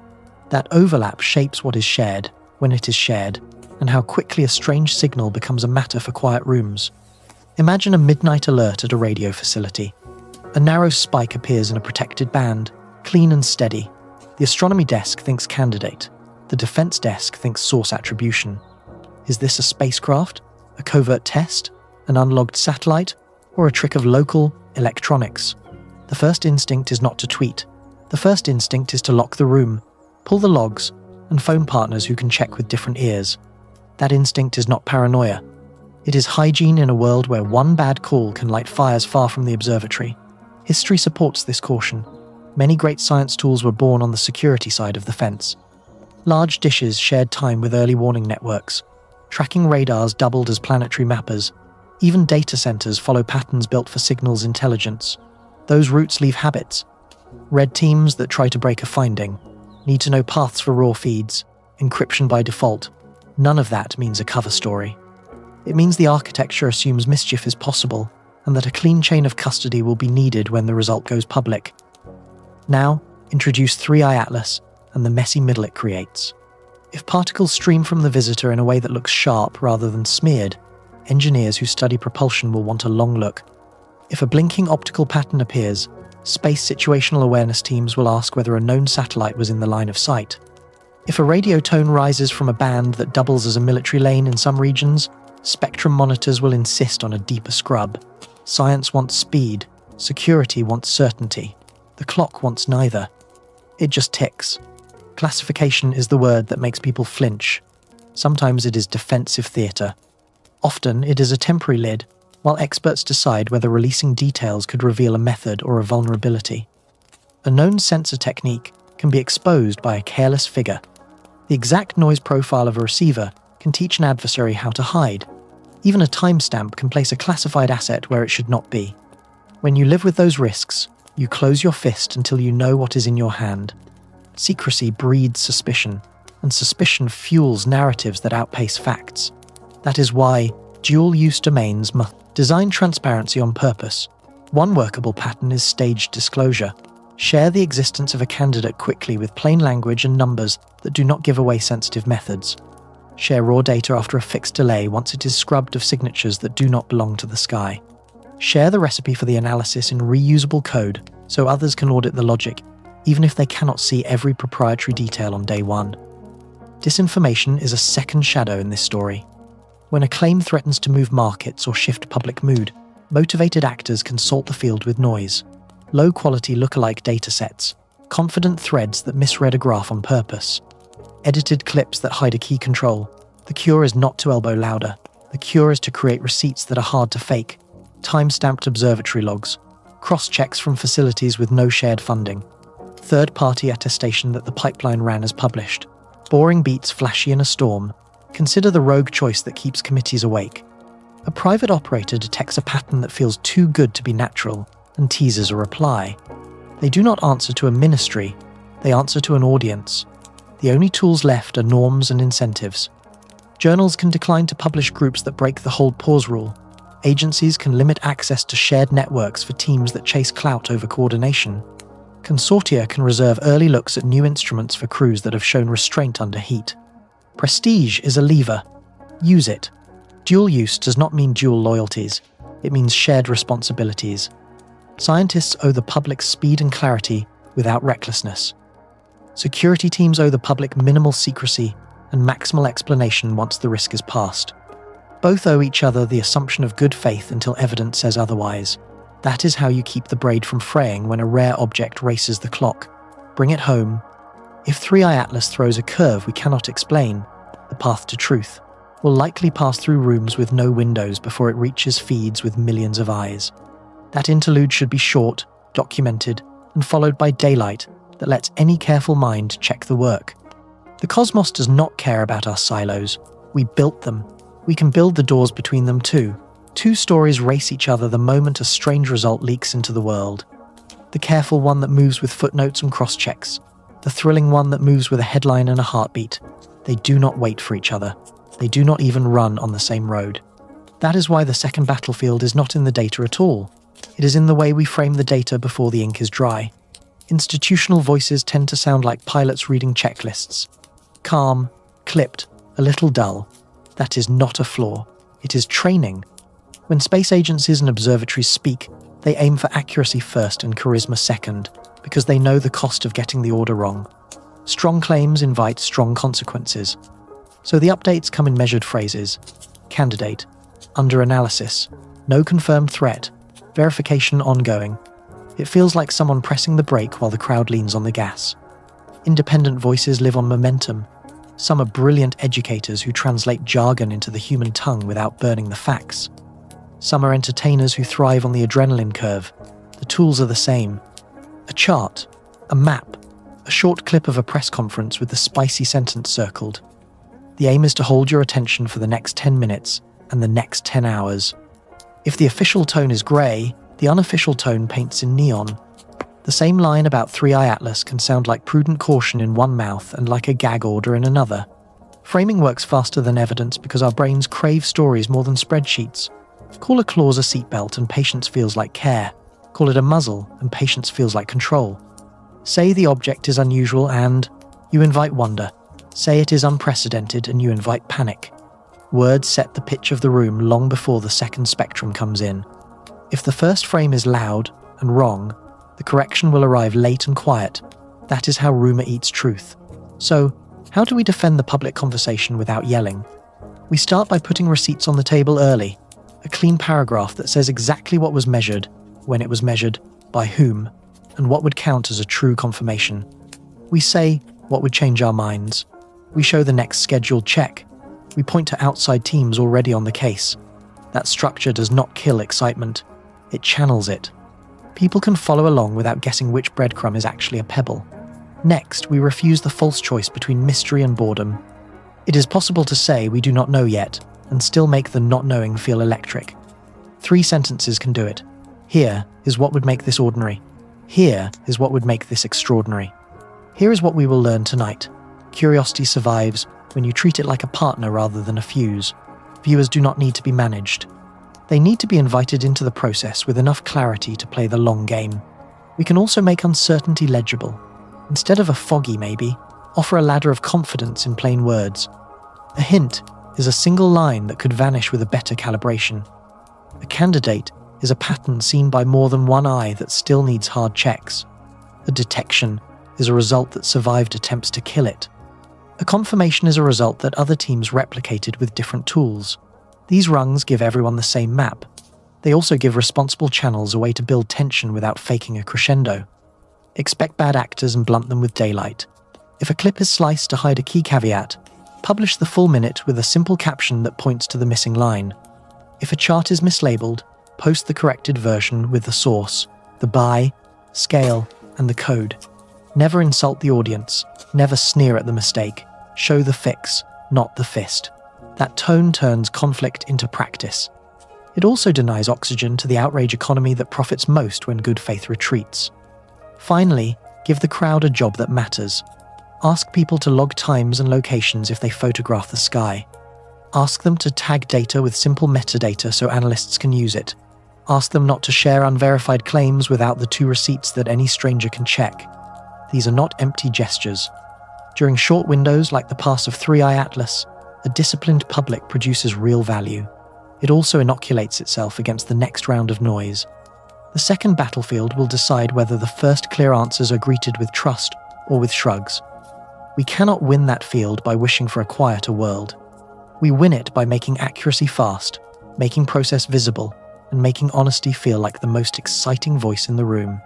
That overlap shapes what is shared, when it is shared, and how quickly a strange signal becomes a matter for quiet rooms. Imagine a midnight alert at a radio facility. A narrow spike appears in a protected band, clean and steady. The astronomy desk thinks candidate. The defense desk thinks source attribution. Is this a spacecraft? A covert test? An unlogged satellite? Or a trick of local electronics? The first instinct is not to tweet. The first instinct is to lock the room, pull the logs, and phone partners who can check with different ears. That instinct is not paranoia. It is hygiene in a world where one bad call can light fires far from the observatory. History supports this caution. Many great science tools were born on the security side of the fence. Large dishes shared time with early warning networks. Tracking radars doubled as planetary mappers. Even data centers follow patterns built for signals intelligence. Those routes leave habits. Red teams that try to break a finding need to know paths for raw feeds, encryption by default. None of that means a cover story. It means the architecture assumes mischief is possible, and that a clean chain of custody will be needed when the result goes public. Now, introduce 3i Atlas and the messy middle it creates. If particles stream from the visitor in a way that looks sharp rather than smeared, engineers who study propulsion will want a long look. If a blinking optical pattern appears, space situational awareness teams will ask whether a known satellite was in the line of sight. If a radio tone rises from a band that doubles as a military lane in some regions, spectrum monitors will insist on a deeper scrub. Science wants speed, security wants certainty. The clock wants neither. It just ticks. Classification is the word that makes people flinch. Sometimes it is defensive theatre. Often it is a temporary lid, while experts decide whether releasing details could reveal a method or a vulnerability. A known sensor technique can be exposed by a careless figure. The exact noise profile of a receiver can teach an adversary how to hide. Even a timestamp can place a classified asset where it should not be. When you live with those risks, you close your fist until you know what is in your hand. Secrecy breeds suspicion, and suspicion fuels narratives that outpace facts. That is why dual-use domains must design transparency on purpose. One workable pattern is staged disclosure. Share the existence of a candidate quickly with plain language and numbers that do not give away sensitive methods. Share raw data after a fixed delay once it is scrubbed of signatures that do not belong to the sky. Share the recipe for the analysis in reusable code so others can audit the logic, even if they cannot see every proprietary detail on day one. Disinformation is a second shadow in this story. When a claim threatens to move markets or shift public mood, motivated actors can salt the field with noise. Low-quality lookalike datasets, confident threads that misread a graph on purpose, edited clips that hide a key control. The cure is not to elbow louder. The cure is to create receipts that are hard to fake, time-stamped observatory logs, cross-checks from facilities with no shared funding, third-party attestation that the pipeline ran as published, boring beats flashy in a storm. Consider the rogue choice that keeps committees awake. A private operator detects a pattern that feels too good to be natural and teases a reply. They do not answer to a ministry, they answer to an audience. The only tools left are norms and incentives. Journals can decline to publish groups that break the hold pause rule. Agencies can limit access to shared networks for teams that chase clout over coordination. Consortia can reserve early looks at new instruments for crews that have shown restraint under heat. Prestige is a lever. Use it. Dual use does not mean dual loyalties. It means shared responsibilities. Scientists owe the public speed and clarity without recklessness. Security teams owe the public minimal secrecy and maximal explanation once the risk is past. Both owe each other the assumption of good faith until evidence says otherwise. That is how you keep the braid from fraying when a rare object races the clock. Bring it home. If 3i Atlas throws a curve we cannot explain, the path to truth will likely pass through rooms with no windows before it reaches feeds with millions of eyes. That interlude should be short, documented, and followed by daylight that lets any careful mind check the work. The cosmos does not care about our silos. We built them. We can build the doors between them too. Two stories race each other the moment a strange result leaks into the world. The careful one that moves with footnotes and cross-checks. The thrilling one that moves with a headline and a heartbeat. They do not wait for each other. They do not even run on the same road. That is why the second battlefield is not in the data at all. It is in the way we frame the data before the ink is dry. Institutional voices tend to sound like pilots reading checklists. Calm, clipped, a little dull. That is not a flaw. It is training. When space agencies and observatories speak, they aim for accuracy first and charisma second, because they know the cost of getting the order wrong. Strong claims invite strong consequences. So the updates come in measured phrases. Candidate. Under analysis. No confirmed threat. Verification ongoing. It feels like someone pressing the brake while the crowd leans on the gas. Independent voices live on momentum. Some are brilliant educators who translate jargon into the human tongue without burning the facts. Some are entertainers who thrive on the adrenaline curve. The tools are the same. A chart, a map, a short clip of a press conference with the spicy sentence circled. The aim is to hold your attention for the next 10 minutes and the next 10 hours. If the official tone is grey, the unofficial tone paints in neon. The same line about 3i Atlas can sound like prudent caution in one mouth and like a gag order in another. Framing works faster than evidence because our brains crave stories more than spreadsheets. Call a clause a seatbelt and patience feels like care. Call it a muzzle and patience feels like control. Say the object is unusual and you invite wonder. Say it is unprecedented and you invite panic. Words set the pitch of the room long before the second spectrum comes in. If the first frame is loud and wrong, the correction will arrive late and quiet. That is how rumour eats truth. So, how do we defend the public conversation without yelling? We start by putting receipts on the table early. A clean paragraph that says exactly what was measured, when it was measured, by whom, and what would count as a true confirmation. We say what would change our minds. We show the next scheduled check. We point to outside teams already on the case. That structure does not kill excitement. It channels it. People can follow along without guessing which breadcrumb is actually a pebble. Next, we refuse the false choice between mystery and boredom. It is possible to say we do not know yet, and still make the not knowing feel electric. 3 sentences can do it. Here is what would make this ordinary. Here is what would make this extraordinary. Here is what we will learn tonight. Curiosity survives when you treat it like a partner rather than a fuse. Viewers do not need to be managed. They need to be invited into the process with enough clarity to play the long game. We can also make uncertainty legible. Instead of a foggy maybe, offer a ladder of confidence in plain words. A hint is a single line that could vanish with a better calibration. A candidate is a pattern seen by more than one eye that still needs hard checks. A detection is a result that survived attempts to kill it. A confirmation is a result that other teams replicated with different tools. These rungs give everyone the same map. They also give responsible channels a way to build tension without faking a crescendo. Expect bad actors and blunt them with daylight. If a clip is sliced to hide a key caveat, publish the full minute with a simple caption that points to the missing line. If a chart is mislabeled, post the corrected version with the source, the buy, scale, and the code. Never insult the audience, never sneer at the mistake. Show the fix, not the fist. That tone turns conflict into practice. It also denies oxygen to the outrage economy that profits most when good faith retreats. Finally, give the crowd a job that matters. Ask people to log times and locations if they photograph the sky. Ask them to tag data with simple metadata so analysts can use it. Ask them not to share unverified claims without the 2 receipts that any stranger can check. These are not empty gestures. During short windows like the pass of 3i Atlas, a disciplined public produces real value. It also inoculates itself against the next round of noise. The second battlefield will decide whether the first clear answers are greeted with trust or with shrugs. We cannot win that field by wishing for a quieter world. We win it by making accuracy fast, making process visible, and making honesty feel like the most exciting voice in the room.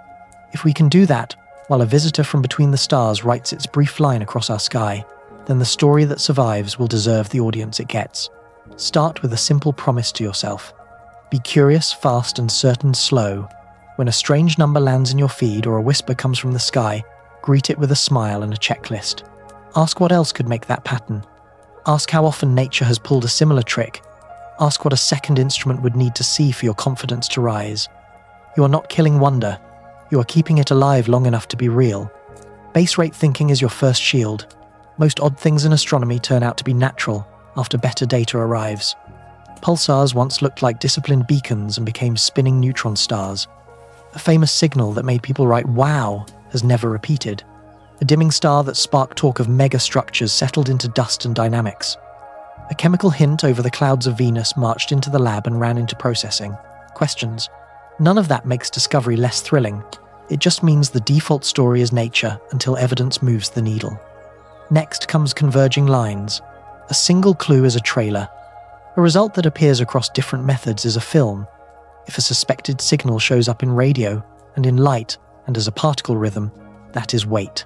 If we can do that, while a visitor from between the stars writes its brief line across our sky, then the story that survives will deserve the audience it gets. Start with a simple promise to yourself. Be curious, fast, and certain slow. When a strange number lands in your feed or a whisper comes from the sky, greet it with a smile and a checklist. Ask what else could make that pattern. Ask how often nature has pulled a similar trick. Ask what a second instrument would need to see for your confidence to rise. You are not killing wonder. You are keeping it alive long enough to be real. Base rate thinking is your first shield. Most odd things in astronomy turn out to be natural after better data arrives. Pulsars once looked like disciplined beacons and became spinning neutron stars. A famous signal that made people write "wow" has never repeated. A dimming star that sparked talk of megastructures settled into dust and dynamics. A chemical hint over the clouds of Venus marched into the lab and ran into processing. Questions. None of that makes discovery less thrilling. It just means the default story is nature until evidence moves the needle. Next comes converging lines. A single clue is a trailer. A result that appears across different methods is a film. If a suspected signal shows up in radio and in light and as a particle rhythm, that is weight.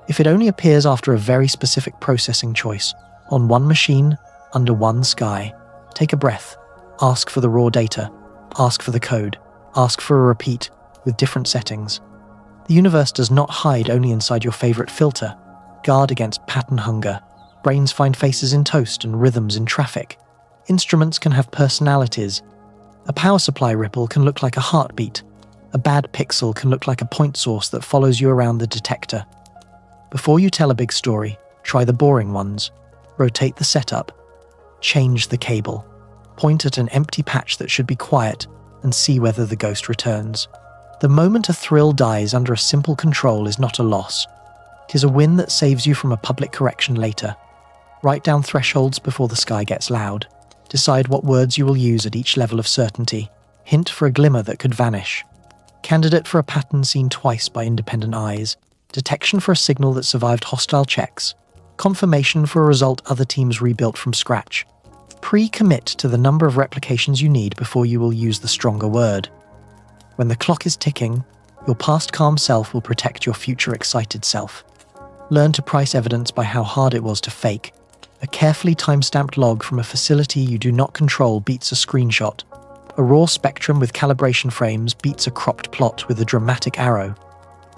If it only appears after a very specific processing choice, on one machine, under one sky, take a breath. Ask for the raw data. Ask for the code. Ask for a repeat, with different settings. The universe does not hide only inside your favorite filter. Guard against pattern hunger. Brains find faces in toast and rhythms in traffic. Instruments can have personalities. A power supply ripple can look like a heartbeat. A bad pixel can look like a point source that follows you around the detector. Before you tell a big story, try the boring ones. Rotate the setup. Change the cable. Point at an empty patch that should be quiet and see whether the ghost returns. The moment a thrill dies under a simple control is not a loss. It is a win that saves you from a public correction later. Write down thresholds before the sky gets loud. Decide what words you will use at each level of certainty. Hint for a glimmer that could vanish. Candidate for a pattern seen twice by independent eyes. Detection for a signal that survived hostile checks. Confirmation for a result other teams rebuilt from scratch. Pre-commit to the number of replications you need before you will use the stronger word. When the clock is ticking, your past calm self will protect your future excited self. Learn to price evidence by how hard it was to fake, A carefully time-stamped log from a facility you do not control beats a screenshot. A raw spectrum with calibration frames beats a cropped plot with a dramatic arrow.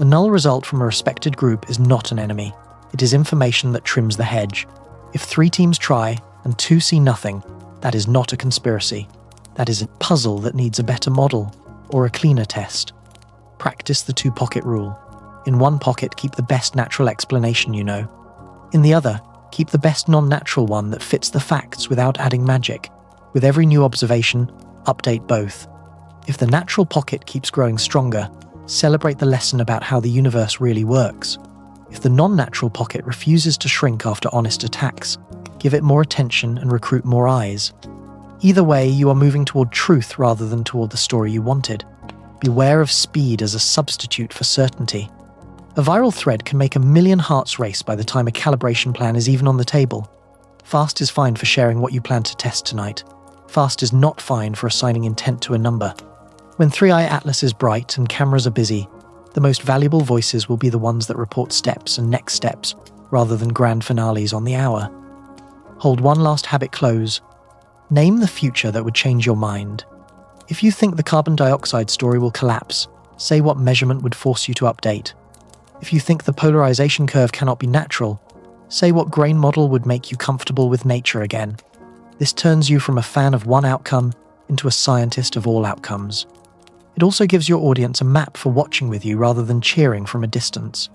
A null result from a respected group is not an enemy. It is information that trims the hedge. If 3 teams try and 2 see nothing, that is not a conspiracy. That is a puzzle that needs a better model or a cleaner test. Practice the 2-pocket rule. In one pocket, keep the best natural explanation you know. In the other, keep the best non-natural one that fits the facts without adding magic. With every new observation, update both. If the natural pocket keeps growing stronger, celebrate the lesson about how the universe really works. If the non-natural pocket refuses to shrink after honest attacks, give it more attention and recruit more eyes. Either way, you are moving toward truth rather than toward the story you wanted. Beware of speed as a substitute for certainty. A viral thread can make 1,000,000 hearts race by the time a calibration plan is even on the table. Fast is fine for sharing what you plan to test tonight. Fast is not fine for assigning intent to a number. When 3i Atlas is bright and cameras are busy, the most valuable voices will be the ones that report steps and next steps, rather than grand finales on the hour. Hold one last habit close. Name the future that would change your mind. If you think the carbon dioxide story will collapse, say what measurement would force you to update. If you think the polarization curve cannot be natural, say what grain model would make you comfortable with nature again. This turns you from a fan of one outcome into a scientist of all outcomes. It also gives your audience a map for watching with you rather than cheering from a distance.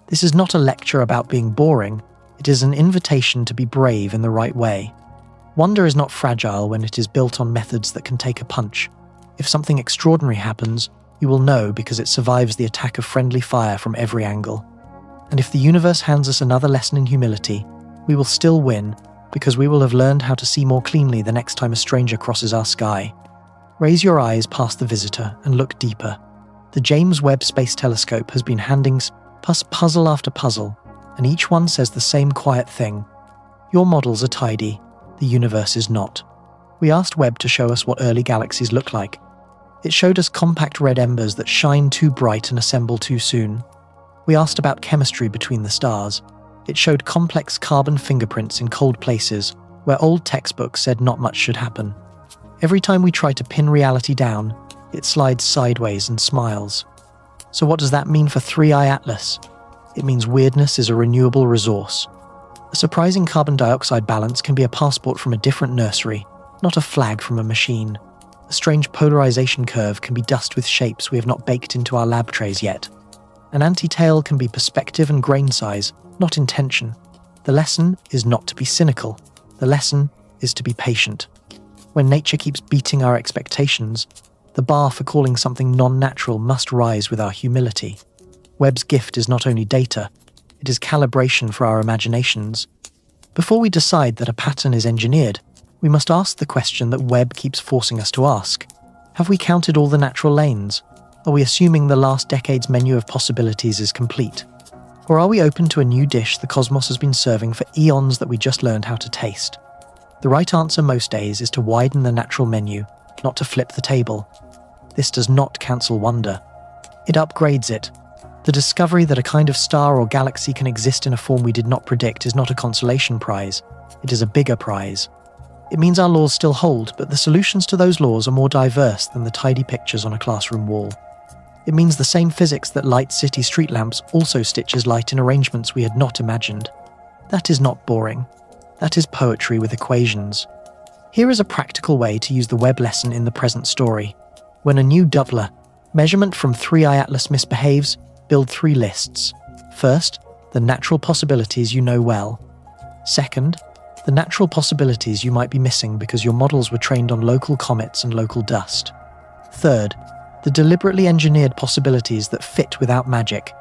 This is not a lecture about being boring, it is an invitation to be brave in the right way. Wonder is not fragile when it is built on methods that can take a punch. If something extraordinary happens, you will know because it survives the attack of friendly fire from every angle. And if the universe hands us another lesson in humility, we will still win because we will have learned how to see more cleanly the next time a stranger crosses our sky. Raise your eyes past the visitor and look deeper. The James Webb Space Telescope has been handing us puzzle after puzzle, and each one says the same quiet thing. Your models are tidy, the universe is not. We asked Webb to show us what early galaxies look like. It showed us compact red embers that shine too bright and assemble too soon. We asked about chemistry between the stars. It showed complex carbon fingerprints in cold places where old textbooks said not much should happen. Every time we try to pin reality down, it slides sideways and smiles. So what does that mean for 3i Atlas? It means weirdness is a renewable resource. A surprising carbon dioxide balance can be a passport from a different nursery, not a flag from a machine. A strange polarization curve can be dust with shapes we have not baked into our lab trays yet. An anti-tail can be perspective and grain size, not intention. The lesson is not to be cynical. The lesson is to be patient. When nature keeps beating our expectations, the bar for calling something non-natural must rise with our humility. Webb's gift is not only data, it is calibration for our imaginations. Before we decide that a pattern is engineered, we must ask the question that Webb keeps forcing us to ask. Have we counted all the natural lanes? Are we assuming the last decade's menu of possibilities is complete? Or are we open to a new dish the cosmos has been serving for eons that we just learned how to taste? The right answer most days is to widen the natural menu, not to flip the table. This does not cancel wonder. It upgrades it. The discovery that a kind of star or galaxy can exist in a form we did not predict is not a consolation prize. It is a bigger prize. It means our laws still hold, but the solutions to those laws are more diverse than the tidy pictures on a classroom wall. It means the same physics that lights city street lamps also stitches light in arrangements we had not imagined. That is not boring. That is poetry with equations. Here is a practical way to use the Webb lesson in the present story. When a new doubler, measurement from 3i Atlas misbehaves, build 3 lists. First, the natural possibilities you know well. Second, the natural possibilities you might be missing because your models were trained on local comets and local dust. Third, the deliberately engineered possibilities that fit without magic.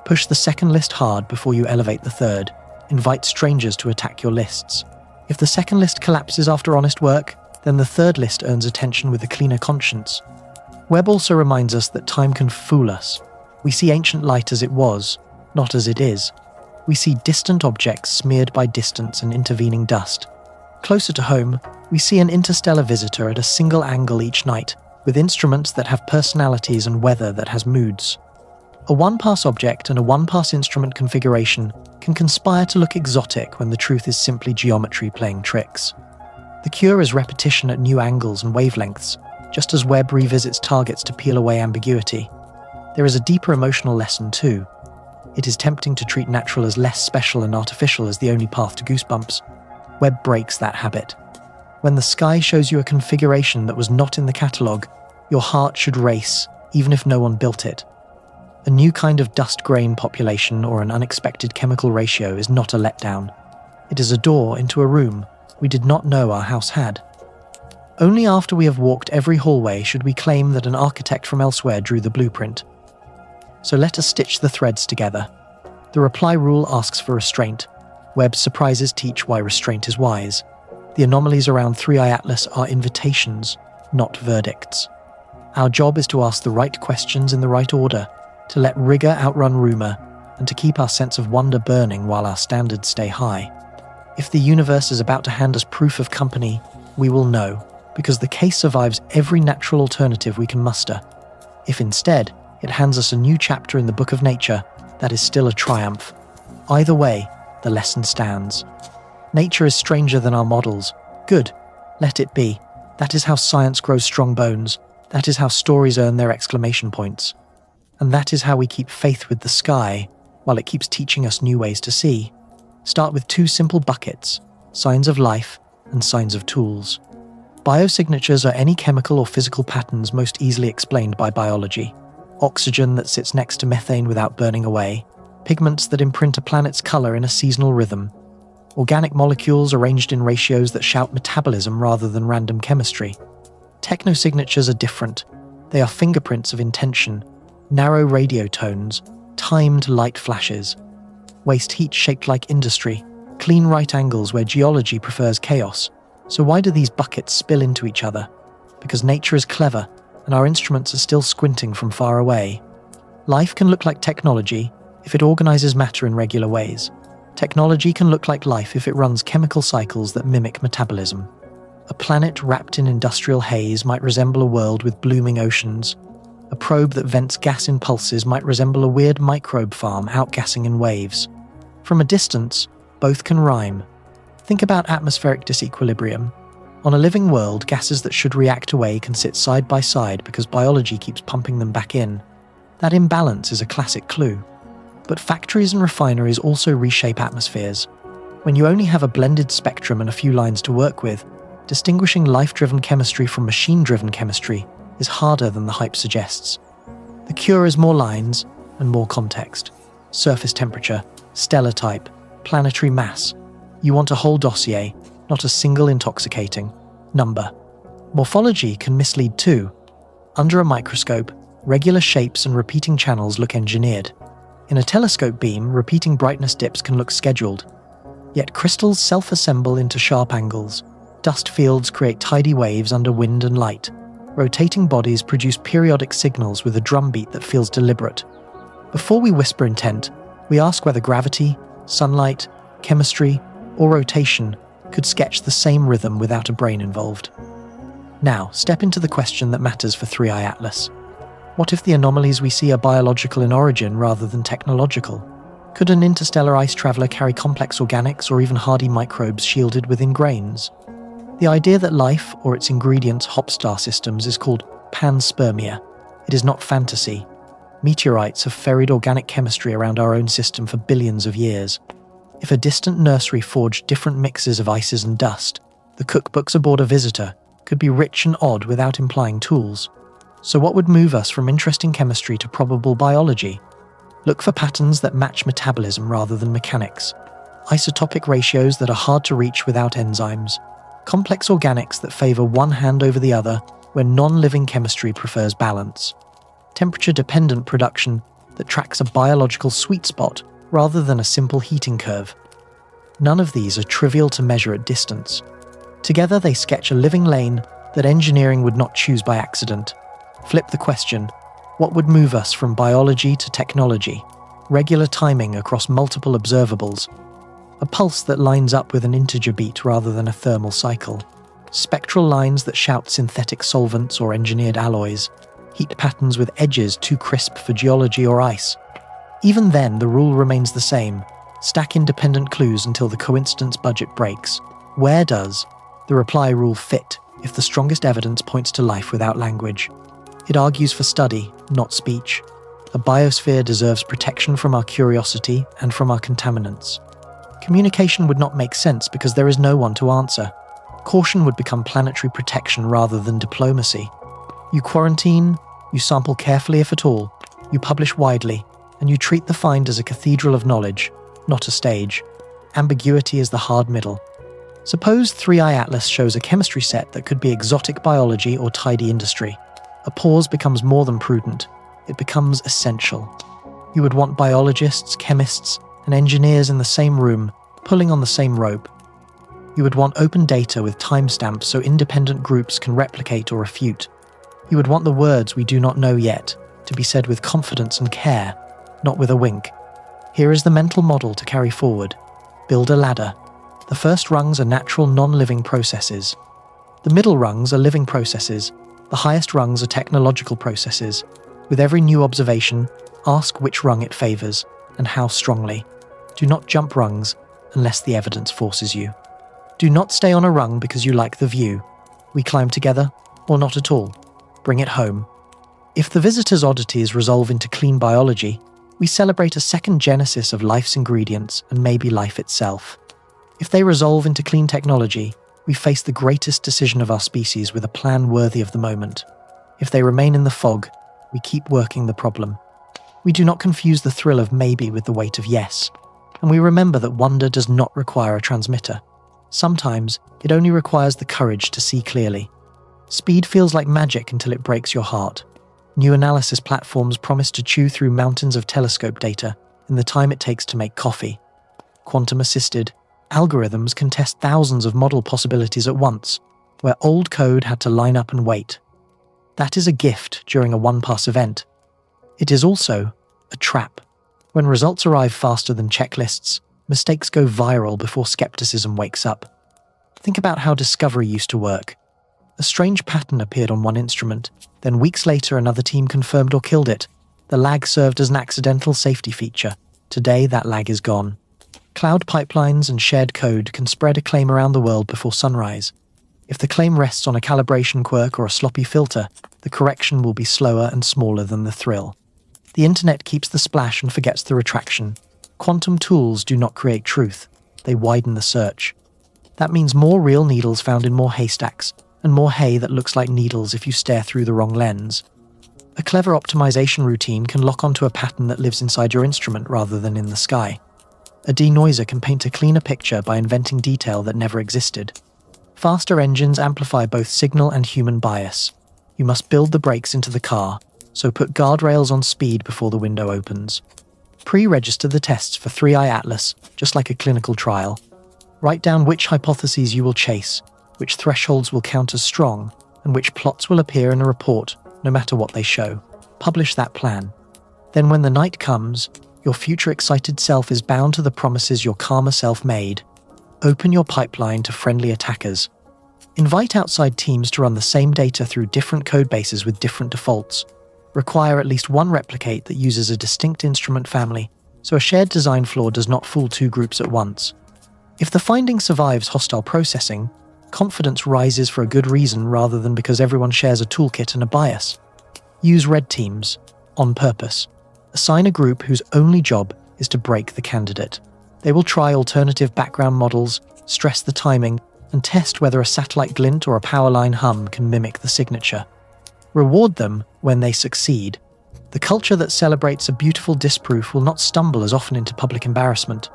Push the second list hard before you elevate the third. Invite strangers to attack your lists. If the second list collapses after honest work, then the third list earns attention with a cleaner conscience. Webb also reminds us that time can fool us. We see ancient light as it was, not as it is. We see distant objects smeared by distance and intervening dust. Closer to home, we see an interstellar visitor at a single angle each night, with instruments that have personalities and weather that has moods. A one-pass object and a one-pass instrument configuration can can conspire to look exotic when the truth is simply geometry playing tricks. The cure is repetition at new angles and wavelengths, just as Webb revisits targets to peel away ambiguity. There is a deeper emotional lesson too. It is tempting to treat natural as less special and artificial as the only path to goosebumps. Webb breaks that habit. When the sky shows you a configuration that was not in the catalogue, your heart should race, even if no one built it. A new kind of dust grain population or an unexpected chemical ratio is not a letdown. It is a door into a room we did not know our house had. Only after we have walked every hallway should we claim that an architect from elsewhere drew the blueprint. So let us stitch the threads together. The reply rule asks for restraint. Webb's surprises teach why restraint is wise. The anomalies around 3i Atlas are invitations, not verdicts. Our job is to ask the right questions in the right order, to let rigor outrun rumor, and to keep our sense of wonder burning while our standards stay high. If the universe is about to hand us proof of company, we will know, because the case survives every natural alternative we can muster. If instead, it hands us a new chapter in the book of nature, that is still a triumph. Either way, the lesson stands. Nature is stranger than our models. Good, let it be. That is how science grows strong bones. That is how stories earn their exclamation points. And that is how we keep faith with the sky, while it keeps teaching us new ways to see. Start with two simple buckets, signs of life and signs of tools. Biosignatures are any chemical or physical patterns most easily explained by biology. Oxygen that sits next to methane without burning away, pigments that imprint a planet's color in a seasonal rhythm, organic molecules arranged in ratios that shout metabolism rather than random chemistry. Technosignatures are different. They are fingerprints of intention, narrow radio tones, timed light flashes, waste heat shaped like industry, clean right angles where geology prefers chaos. So why do these buckets spill into each other? Because nature is clever, and our instruments are still squinting from far away. Life can look like technology if it organizes matter in regular ways. Technology can look like life if it runs chemical cycles that mimic metabolism. A planet wrapped in industrial haze might resemble a world with blooming oceans. A probe that vents gas in pulses might resemble a weird microbe farm outgassing in waves. From a distance, both can rhyme. Think about atmospheric disequilibrium. On a living world, gases that should react away can sit side by side because biology keeps pumping them back in. That imbalance is a classic clue. But factories and refineries also reshape atmospheres. When you only have a blended spectrum and a few lines to work with, distinguishing life-driven chemistry from machine-driven chemistry is harder than the hype suggests. The cure is more lines and more context. Surface temperature, stellar type, planetary mass. You want a whole dossier, not a single intoxicating number. Morphology can mislead too. Under a microscope, regular shapes and repeating channels look engineered. In a telescope beam, repeating brightness dips can look scheduled. Yet crystals self-assemble into sharp angles. Dust fields create tidy waves under wind and light. Rotating bodies produce periodic signals with a drumbeat that feels deliberate. Before we whisper intent, we ask whether gravity, sunlight, chemistry, or rotation could sketch the same rhythm without a brain involved. Now, step into the question that matters for 3i Atlas. What if the anomalies we see are biological in origin rather than technological? Could an interstellar ice traveler carry complex organics or even hardy microbes shielded within grains? The idea that life, or its ingredients, hop star systems, is called panspermia. It is not fantasy. Meteorites have ferried organic chemistry around our own system for billions of years. If a distant nursery forged different mixes of ices and dust, the cookbooks aboard a visitor could be rich and odd without implying tools. So what would move us from interesting chemistry to probable biology? Look for patterns that match metabolism rather than mechanics. Isotopic ratios that are hard to reach without enzymes. Complex organics that favor one hand over the other when non-living chemistry prefers balance. Temperature-dependent production that tracks a biological sweet spot rather than a simple heating curve. None of these are trivial to measure at distance. Together they sketch a living lane that engineering would not choose by accident. Flip the question, what would move us from biology to technology? Regular timing across multiple observables. A pulse that lines up with an integer beat rather than a thermal cycle. Spectral lines that shout synthetic solvents or engineered alloys. Heat patterns with edges too crisp for geology or ice. Even then, the rule remains the same. Stack independent clues until the coincidence budget breaks. Where does the reply rule fit if the strongest evidence points to life without language? It argues for study, not speech. A biosphere deserves protection from our curiosity and from our contaminants. Communication would not make sense because there is no one to answer. Caution would become planetary protection rather than diplomacy. You quarantine, you sample carefully if at all, you publish widely, and you treat the find as a cathedral of knowledge, not a stage. Ambiguity is the hard middle. Suppose 3i Atlas shows a chemistry set that could be exotic biology or tidy industry. A pause becomes more than prudent. It becomes essential. You would want biologists, chemists, and engineers in the same room, pulling on the same rope. You would want open data with timestamps so independent groups can replicate or refute. You would want the words we do not know yet to be said with confidence and care, not with a wink. Here is the mental model to carry forward. Build a ladder. The first rungs are natural non-living processes. The middle rungs are living processes. The highest rungs are technological processes. With every new observation, ask which rung it favors and how strongly. Do not jump rungs unless the evidence forces you. Do not stay on a rung because you like the view. We climb together, or not at all. Bring it home. If the visitor's oddities resolve into clean biology, we celebrate a second genesis of life's ingredients and maybe life itself. If they resolve into clean technology, we face the greatest decision of our species with a plan worthy of the moment. If they remain in the fog, we keep working the problem. We do not confuse the thrill of maybe with the weight of yes, and we remember that wonder does not require a transmitter. Sometimes, it only requires the courage to see clearly. Speed feels like magic until it breaks your heart. New analysis platforms promise to chew through mountains of telescope data in the time it takes to make coffee. Quantum-assisted algorithms can test thousands of model possibilities at once, where old code had to line up and wait. That is a gift during a one-pass event. It is also a trap. When results arrive faster than checklists, mistakes go viral before skepticism wakes up. Think about how discovery used to work. A strange pattern appeared on one instrument, then weeks later another team confirmed or killed it. The lag served as an accidental safety feature. Today that lag is gone. Cloud pipelines and shared code can spread a claim around the world before sunrise. If the claim rests on a calibration quirk or a sloppy filter, the correction will be slower and smaller than the thrill. The internet keeps the splash and forgets the retraction. Quantum tools do not create truth, they widen the search. That means more real needles found in more haystacks, and more hay that looks like needles if you stare through the wrong lens. A clever optimization routine can lock onto a pattern that lives inside your instrument rather than in the sky. A denoiser can paint a cleaner picture by inventing detail that never existed. Faster engines amplify both signal and human bias. You must build the brakes into the car, so put guardrails on speed before the window opens. Pre-register the tests for 3i Atlas, just like a clinical trial. Write down which hypotheses you will chase, which thresholds will count as strong, and which plots will appear in a report, no matter what they show. Publish that plan. Then when the night comes, your future excited self is bound to the promises your calmer self made. Open your pipeline to friendly attackers. Invite outside teams to run the same data through different codebases with different defaults. Require at least one replicate that uses a distinct instrument family, so a shared design flaw does not fool two groups at once. If the finding survives hostile processing, confidence rises for a good reason rather than because everyone shares a toolkit and a bias. Use red teams, on purpose. Assign a group whose only job is to break the candidate. They will try alternative background models, stress the timing, and test whether a satellite glint or a power line hum can mimic the signature. Reward them when they succeed. The culture that celebrates a beautiful disproof will not stumble as often into public embarrassment.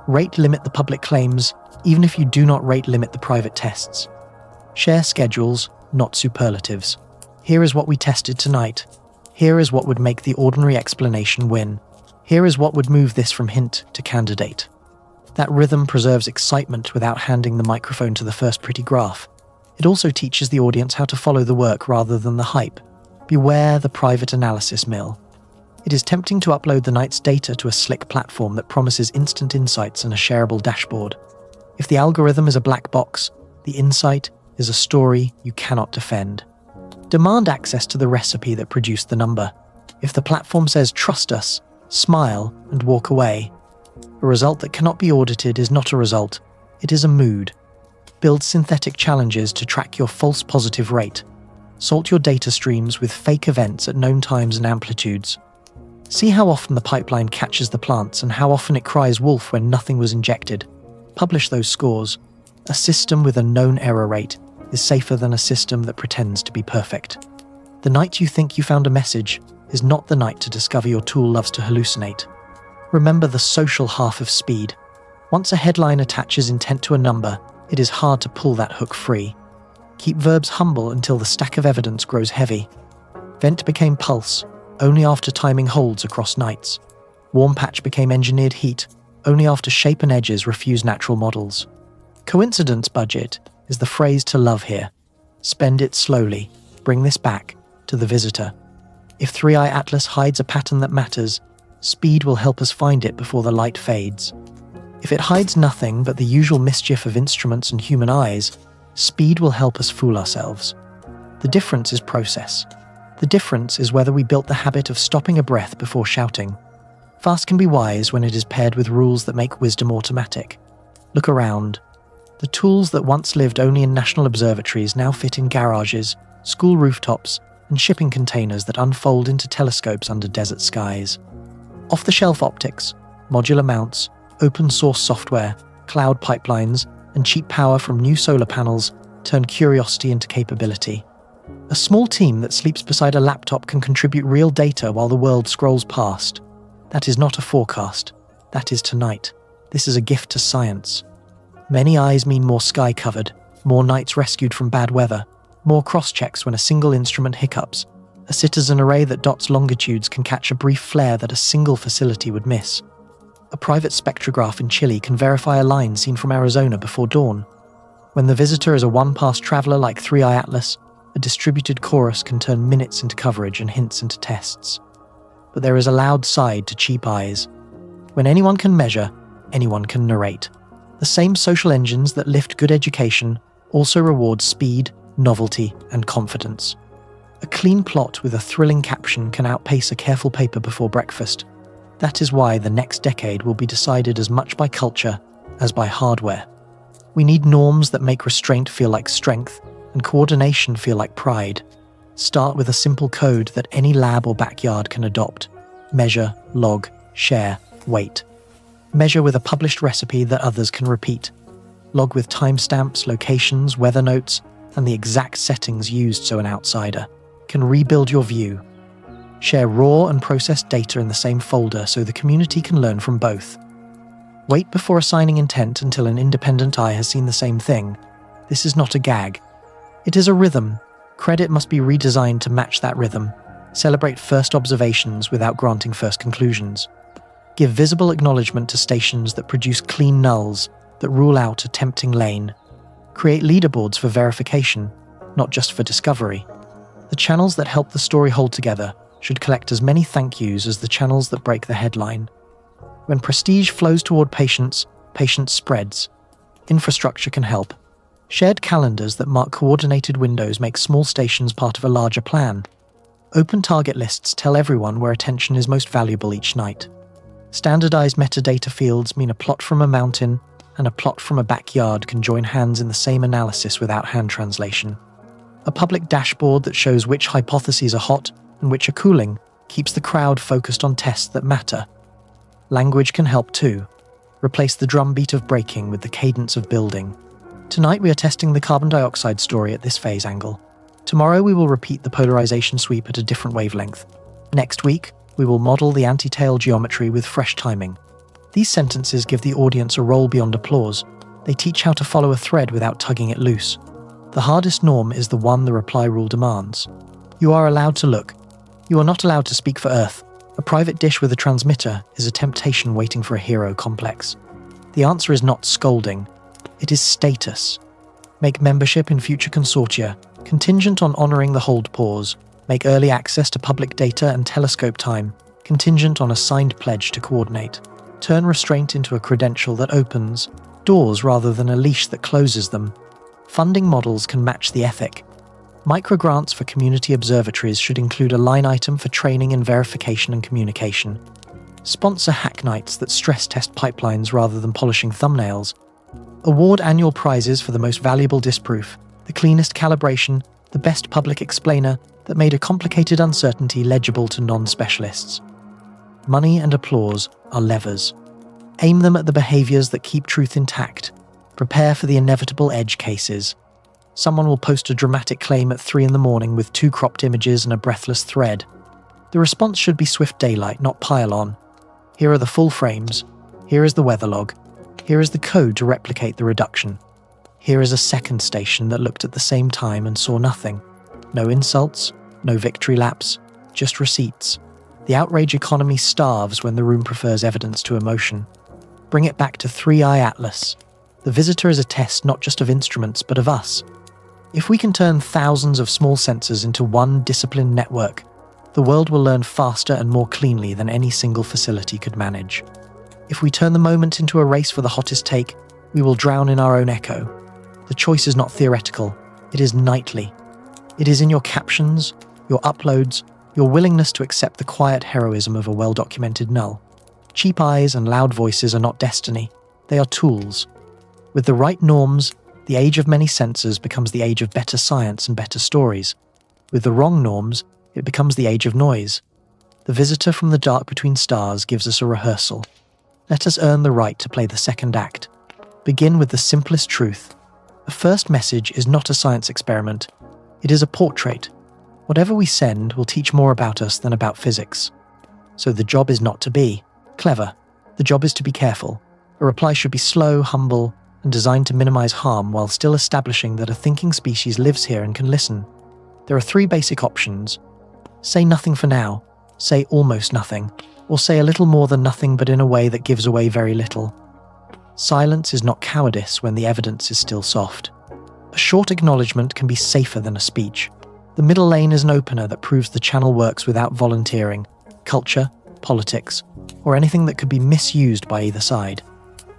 Rate limit the public claims, even if you do not rate limit the private tests. Share schedules, not superlatives. Here is what we tested tonight. Here is what would make the ordinary explanation win. Here is what would move this from hint to candidate. That rhythm preserves excitement without handing the microphone to the first pretty graph. It also teaches the audience how to follow the work rather than the hype. Beware the private analysis mill. It is tempting to upload the night's data to a slick platform that promises instant insights and a shareable dashboard. If the algorithm is a black box, the insight is a story you cannot defend. Demand access to the recipe that produced the number. If the platform says trust us, smile, and walk away, A result that cannot be audited is not a result, it is a mood. Build synthetic challenges to track your false positive rate. Salt your data streams with fake events at known times and amplitudes. See how often the pipeline catches the plants and how often it cries wolf when nothing was injected. Publish those scores. A system with a known error rate is safer than a system that pretends to be perfect. The night you think you found a message is not the night to discover your tool loves to hallucinate. Remember the social half of speed. Once a headline attaches intent to a number, it is hard to pull that hook free. Keep verbs humble until the stack of evidence grows heavy. Vent became pulse, only after timing holds across nights. Warm patch became engineered heat, only after shape and edges refuse natural models. Coincidence budget is the phrase to love here. Spend it slowly. Bring this back to the visitor. If 3i Atlas hides a pattern that matters, speed will help us find it before the light fades. If it hides nothing but the usual mischief of instruments and human eyes, speed will help us fool ourselves. The difference is process. The difference is whether we built the habit of stopping a breath before shouting. Fast can be wise when it is paired with rules that make wisdom automatic. Look around. The tools that once lived only in national observatories now fit in garages, school rooftops, and shipping containers that unfold into telescopes under desert skies. Off-the-shelf optics, modular mounts, open-source software, cloud pipelines, and cheap power from new solar panels turn curiosity into capability. A small team that sleeps beside a laptop can contribute real data while the world scrolls past. That is not a forecast. That is tonight. This is a gift to science. Many eyes mean more sky covered, more nights rescued from bad weather, more cross-checks when a single instrument hiccups. A citizen array that dots longitudes can catch a brief flare that a single facility would miss. A private spectrograph in Chile can verify a line seen from Arizona before dawn. When the visitor is a one-pass traveler like 3i Atlas, a distributed chorus can turn minutes into coverage and hints into tests. But there is a loud side to cheap eyes. When anyone can measure, anyone can narrate. The same social engines that lift good education also reward speed, novelty, and confidence. A clean plot with a thrilling caption can outpace a careful paper before breakfast. That is why the next decade will be decided as much by culture as by hardware. We need norms that make restraint feel like strength and coordination feel like pride. Start with a simple code that any lab or backyard can adopt. Measure, log, share, wait. Measure with a published recipe that others can repeat. Log with timestamps, locations, weather notes, and the exact settings used so an outsider can rebuild your view. Share raw and processed data in the same folder so the community can learn from both. Wait before assigning intent until an independent eye has seen the same thing. This is not a gag. It is a rhythm. Credit must be redesigned to match that rhythm. Celebrate first observations without granting first conclusions. Give visible acknowledgement to stations that produce clean nulls that rule out a tempting lane. Create leaderboards for verification, not just for discovery. The channels that help the story hold together should collect as many thank yous as the channels that break the headline. When prestige flows toward patience, patience spreads. Infrastructure can help. Shared calendars that mark coordinated windows make small stations part of a larger plan. Open target lists tell everyone where attention is most valuable each night. Standardized metadata fields mean a plot from a mountain and a plot from a backyard can join hands in the same analysis without hand translation. A public dashboard that shows which hypotheses are hot and which are cooling keeps the crowd focused on tests that matter. Language can help too. Replace the drumbeat of breaking with the cadence of building. Tonight we are testing the carbon dioxide story at this phase angle. Tomorrow we will repeat the polarization sweep at a different wavelength. Next week, we will model the anti-tail geometry with fresh timing. These sentences give the audience a role beyond applause. They teach how to follow a thread without tugging it loose. The hardest norm is the one the reply rule demands. You are allowed to look. You are not allowed to speak for Earth. A private dish with a transmitter is a temptation waiting for a hero complex. The answer is not scolding. It is status. Make membership in future consortia contingent on honouring the hold pause. Make early access to public data and telescope time contingent on a signed pledge to coordinate. Turn restraint into a credential that opens doors rather than a leash that closes them. Funding models can match the ethic. Microgrants for community observatories should include a line item for training and verification and communication. Sponsor hack nights that stress test pipelines rather than polishing thumbnails. Award annual prizes for the most valuable disproof, the cleanest calibration, the best public explainer that made a complicated uncertainty legible to non-specialists. Money and applause are levers. Aim them at the behaviors that keep truth intact. Prepare for the inevitable edge cases. Someone will post a dramatic claim at 3 a.m. with 2 cropped images and a breathless thread. The response should be swift daylight, not pile-on. Here are the full frames. Here is the weather log. Here is the code to replicate the reduction. Here is a second station that looked at the same time and saw nothing. No insults, no victory laps, just receipts. The outrage economy starves when the room prefers evidence to emotion. Bring it back to 3i Atlas. The visitor is a test not just of instruments, but of us. If we can turn thousands of small sensors into one disciplined network, the world will learn faster and more cleanly than any single facility could manage. If we turn the moment into a race for the hottest take, we will drown in our own echo. The choice is not theoretical, it is nightly. It is in your captions, your uploads, your willingness to accept the quiet heroism of a well-documented null. Cheap eyes and loud voices are not destiny, they are tools. With the right norms, the age of many sensors becomes the age of better science and better stories. With the wrong norms, it becomes the age of noise. The visitor from the dark between stars gives us a rehearsal. Let us earn the right to play the second act. Begin with the simplest truth. A first message is not a science experiment. It is a portrait. Whatever we send will teach more about us than about physics. So the job is not to be clever. The job is to be careful. A reply should be slow, humble, and designed to minimize harm while still establishing that a thinking species lives here and can listen. There are 3 basic options. Say nothing for now, say almost nothing, or say a little more than nothing but in a way that gives away very little. Silence is not cowardice when the evidence is still soft. A short acknowledgement can be safer than a speech. The middle lane is an opener that proves the channel works without volunteering, culture, politics, or anything that could be misused by either side.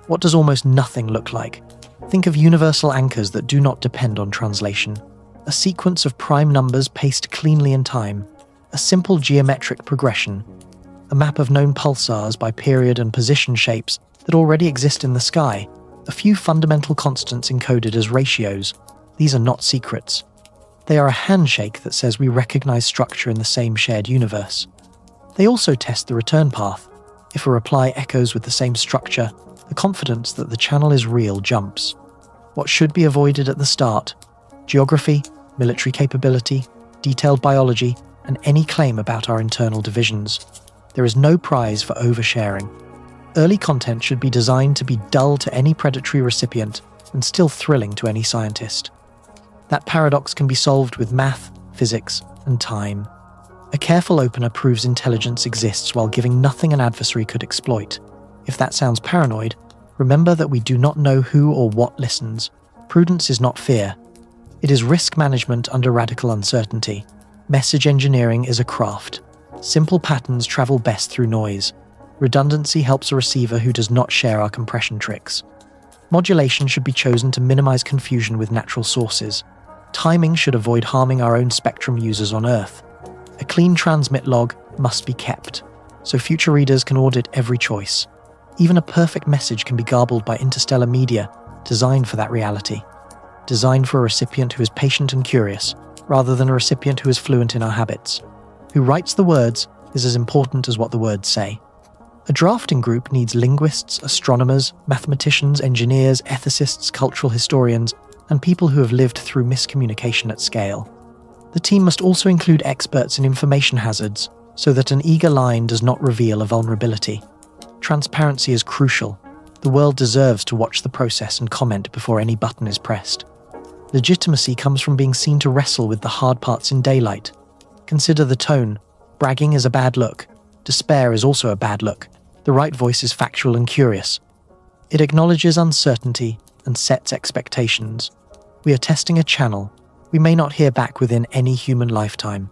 What does almost nothing look like? Think of universal anchors that do not depend on translation. A sequence of prime numbers paced cleanly in time. A simple geometric progression. A map of known pulsars by period and position shapes that already exist in the sky. A few fundamental constants encoded as ratios. These are not secrets. They are a handshake that says we recognize structure in the same shared universe. They also test the return path. If a reply echoes with the same structure, the confidence that the channel is real jumps. What should be avoided at the start? Geography, military capability, detailed biology, and any claim about our internal divisions. There is no prize for oversharing. Early content should be designed to be dull to any predatory recipient and still thrilling to any scientist. That paradox can be solved with math, physics, and time. A careful opener proves intelligence exists while giving nothing an adversary could exploit. If that sounds paranoid, remember that we do not know who or what listens. Prudence is not fear. It is risk management under radical uncertainty. Message engineering is a craft. Simple patterns travel best through noise. Redundancy helps a receiver who does not share our compression tricks. Modulation should be chosen to minimize confusion with natural sources. Timing should avoid harming our own spectrum users on Earth. A clean transmit log must be kept, so future readers can audit every choice. Even a perfect message can be garbled by interstellar media, designed for that reality. Designed for a recipient who is patient and curious, rather than a recipient who is fluent in our habits. Who writes the words is as important as what the words say. A drafting group needs linguists, astronomers, mathematicians, engineers, ethicists, cultural historians, and people who have lived through miscommunication at scale. The team must also include experts in information hazards, so that an eager line does not reveal a vulnerability. Transparency is crucial. The world deserves to watch the process and comment before any button is pressed. Legitimacy comes from being seen to wrestle with the hard parts in daylight. Consider the tone. Bragging is a bad look. Despair is also a bad look. The right voice is factual and curious. It acknowledges uncertainty and sets expectations. We are testing a channel. We may not hear back within any human lifetime.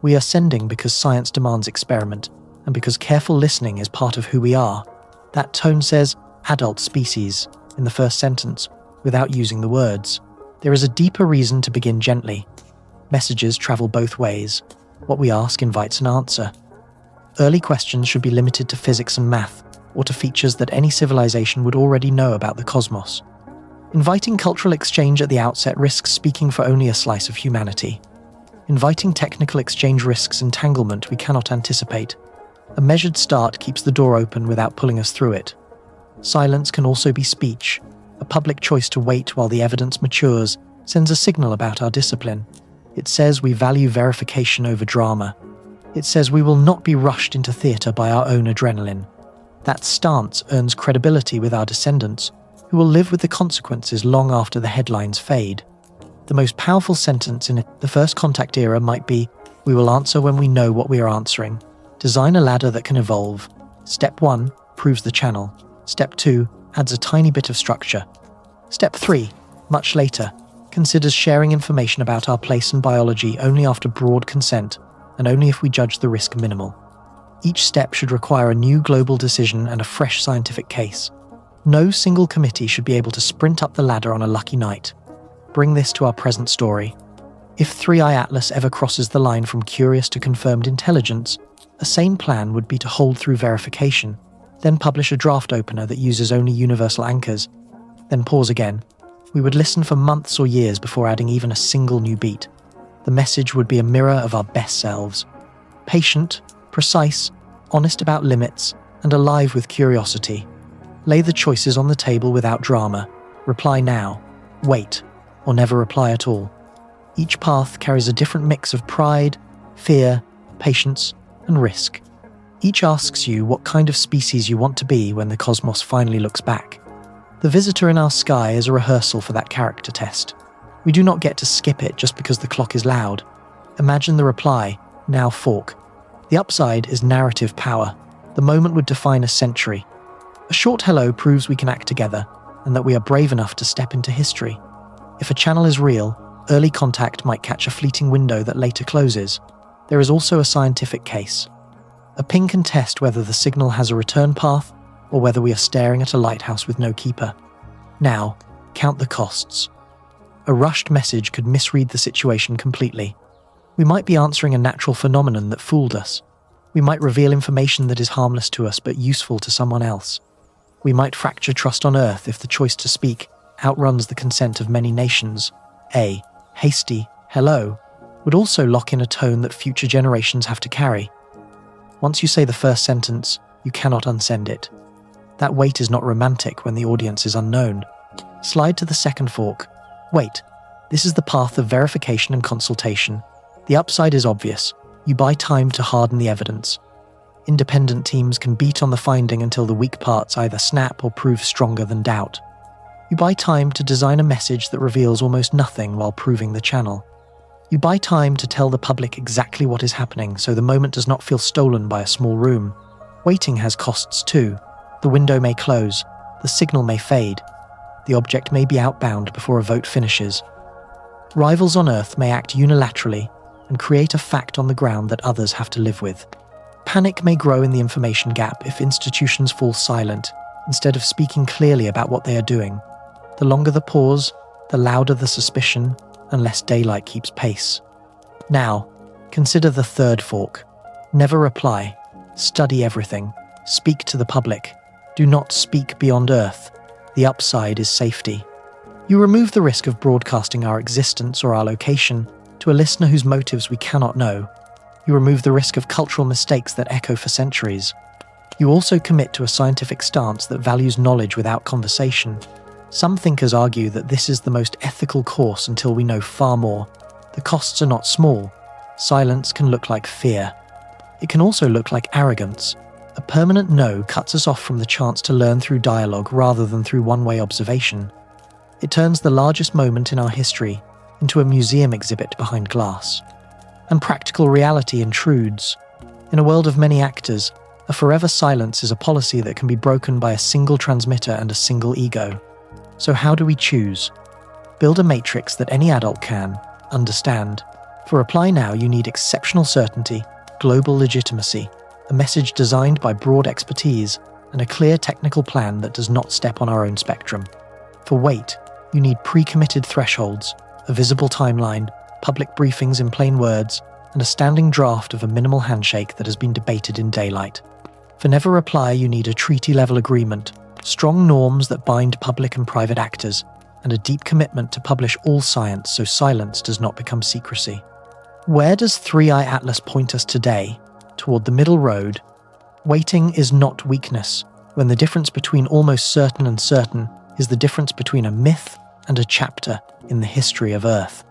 We are sending because science demands experiment, and because careful listening is part of who we are. That tone says, adult species, in the first sentence, without using the words. There is a deeper reason to begin gently. Messages travel both ways. What we ask invites an answer. Early questions should be limited to physics and math, or to features that any civilization would already know about the cosmos. Inviting cultural exchange at the outset risks speaking for only a slice of humanity. Inviting technical exchange risks entanglement we cannot anticipate. A measured start keeps the door open without pulling us through it. Silence can also be speech. A public choice to wait while the evidence matures sends a signal about our discipline. It says we value verification over drama. It says we will not be rushed into theatre by our own adrenaline. That stance earns credibility with our descendants, who will live with the consequences long after the headlines fade. The most powerful sentence in the first contact era might be, "We will answer when we know what we are answering." Design a ladder that can evolve. Step 1 proves the channel. Step 2 adds a tiny bit of structure. Step 3, much later, considers sharing information about our place in biology only after broad consent and only if we judge the risk minimal. Each step should require a new global decision and a fresh scientific case. No single committee should be able to sprint up the ladder on a lucky night. Bring this to our present story. If 3i Atlas ever crosses the line from curious to confirmed intelligence, a sane plan would be to hold through verification, then publish a draft opener that uses only universal anchors, then pause again. We would listen for months or years before adding even a single new beat. The message would be a mirror of our best selves. Patient, precise, honest about limits, and alive with curiosity. Lay the choices on the table without drama. Reply now, wait, or never reply at all. Each path carries a different mix of pride, fear, patience, and risk. Each asks you what kind of species you want to be when the cosmos finally looks back. The visitor in our sky is a rehearsal for that character test. We do not get to skip it just because the clock is loud. Imagine the reply, now fork. The upside is narrative power. The moment would define a century. A short hello proves we can act together, and that we are brave enough to step into history. If a channel is real, early contact might catch a fleeting window that later closes. There is also a scientific case. A ping can test whether the signal has a return path, or whether we are staring at a lighthouse with no keeper. Now, count the costs. A rushed message could misread the situation completely. We might be answering a natural phenomenon that fooled us. We might reveal information that is harmless to us but useful to someone else. We might fracture trust on Earth if the choice to speak outruns the consent of many nations. A hasty hello would also lock in a tone that future generations have to carry. Once you say the first sentence, you cannot unsend it. That wait is not romantic when the audience is unknown. Slide to the second fork. Wait, this is the path of verification and consultation. The upside is obvious. You buy time to harden the evidence. Independent teams can beat on the finding until the weak parts either snap or prove stronger than doubt. You buy time to design a message that reveals almost nothing while proving the channel. You buy time to tell the public exactly what is happening so the moment does not feel stolen by a small room. Waiting has costs too. The window may close, the signal may fade, the object may be outbound before a vote finishes. Rivals on Earth may act unilaterally and create a fact on the ground that others have to live with. Panic may grow in the information gap if institutions fall silent instead of speaking clearly about what they are doing. The longer the pause, the louder the suspicion, unless daylight keeps pace. Now, consider the third fork. Never reply. Study everything. Speak to the public. Do not speak beyond Earth. The upside is safety. You remove the risk of broadcasting our existence or our location to a listener whose motives we cannot know. You remove the risk of cultural mistakes that echo for centuries. You also commit to a scientific stance that values knowledge without conversation. Some thinkers argue that this is the most ethical course until we know far more. The costs are not small. Silence can look like fear. It can also look like arrogance. A permanent no cuts us off from the chance to learn through dialogue rather than through one-way observation. It turns the largest moment in our history into a museum exhibit behind glass. And practical reality intrudes. In a world of many actors, a forever silence is a policy that can be broken by a single transmitter and a single ego. So how do we choose? Build a matrix that any adult can understand. For reply now, you need exceptional certainty, global legitimacy, a message designed by broad expertise, and a clear technical plan that does not step on our own spectrum. For wait, you need pre-committed thresholds, a visible timeline, public briefings in plain words, and a standing draft of a minimal handshake that has been debated in daylight. For never reply, you need a treaty-level agreement, strong norms that bind public and private actors, and a deep commitment to publish all science so silence does not become secrecy. Where does 3i Atlas point us today? Toward the middle road. Waiting is not weakness, when the difference between almost certain and certain is the difference between a myth and a chapter in the history of Earth.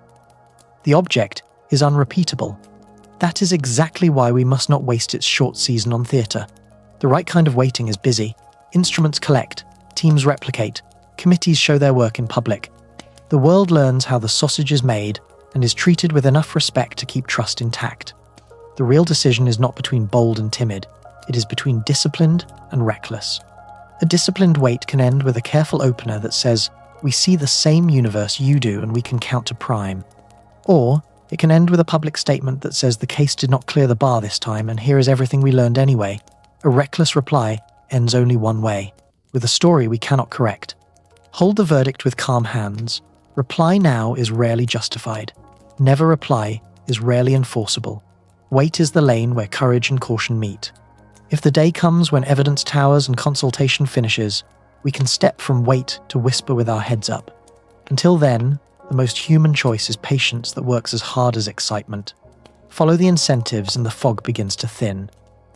The object is unrepeatable. That is exactly why we must not waste its short season on theatre. The right kind of waiting is busy. Instruments collect, teams replicate, committees show their work in public. The world learns how the sausage is made and is treated with enough respect to keep trust intact. The real decision is not between bold and timid. It is between disciplined and reckless. A disciplined wait can end with a careful opener that says, "We see the same universe you do and we can count to prime." Or it can end with a public statement that says the case did not clear the bar this time and here is everything we learned anyway. A reckless reply ends only one way, with a story we cannot correct. Hold the verdict with calm hands. Reply now is rarely justified. Never reply is rarely enforceable. Wait is the lane where courage and caution meet. If the day comes when evidence towers and consultation finishes, we can step from wait to whisper with our heads up. Until then, the most human choice is patience that works as hard as excitement. Follow the incentives and the fog begins to thin.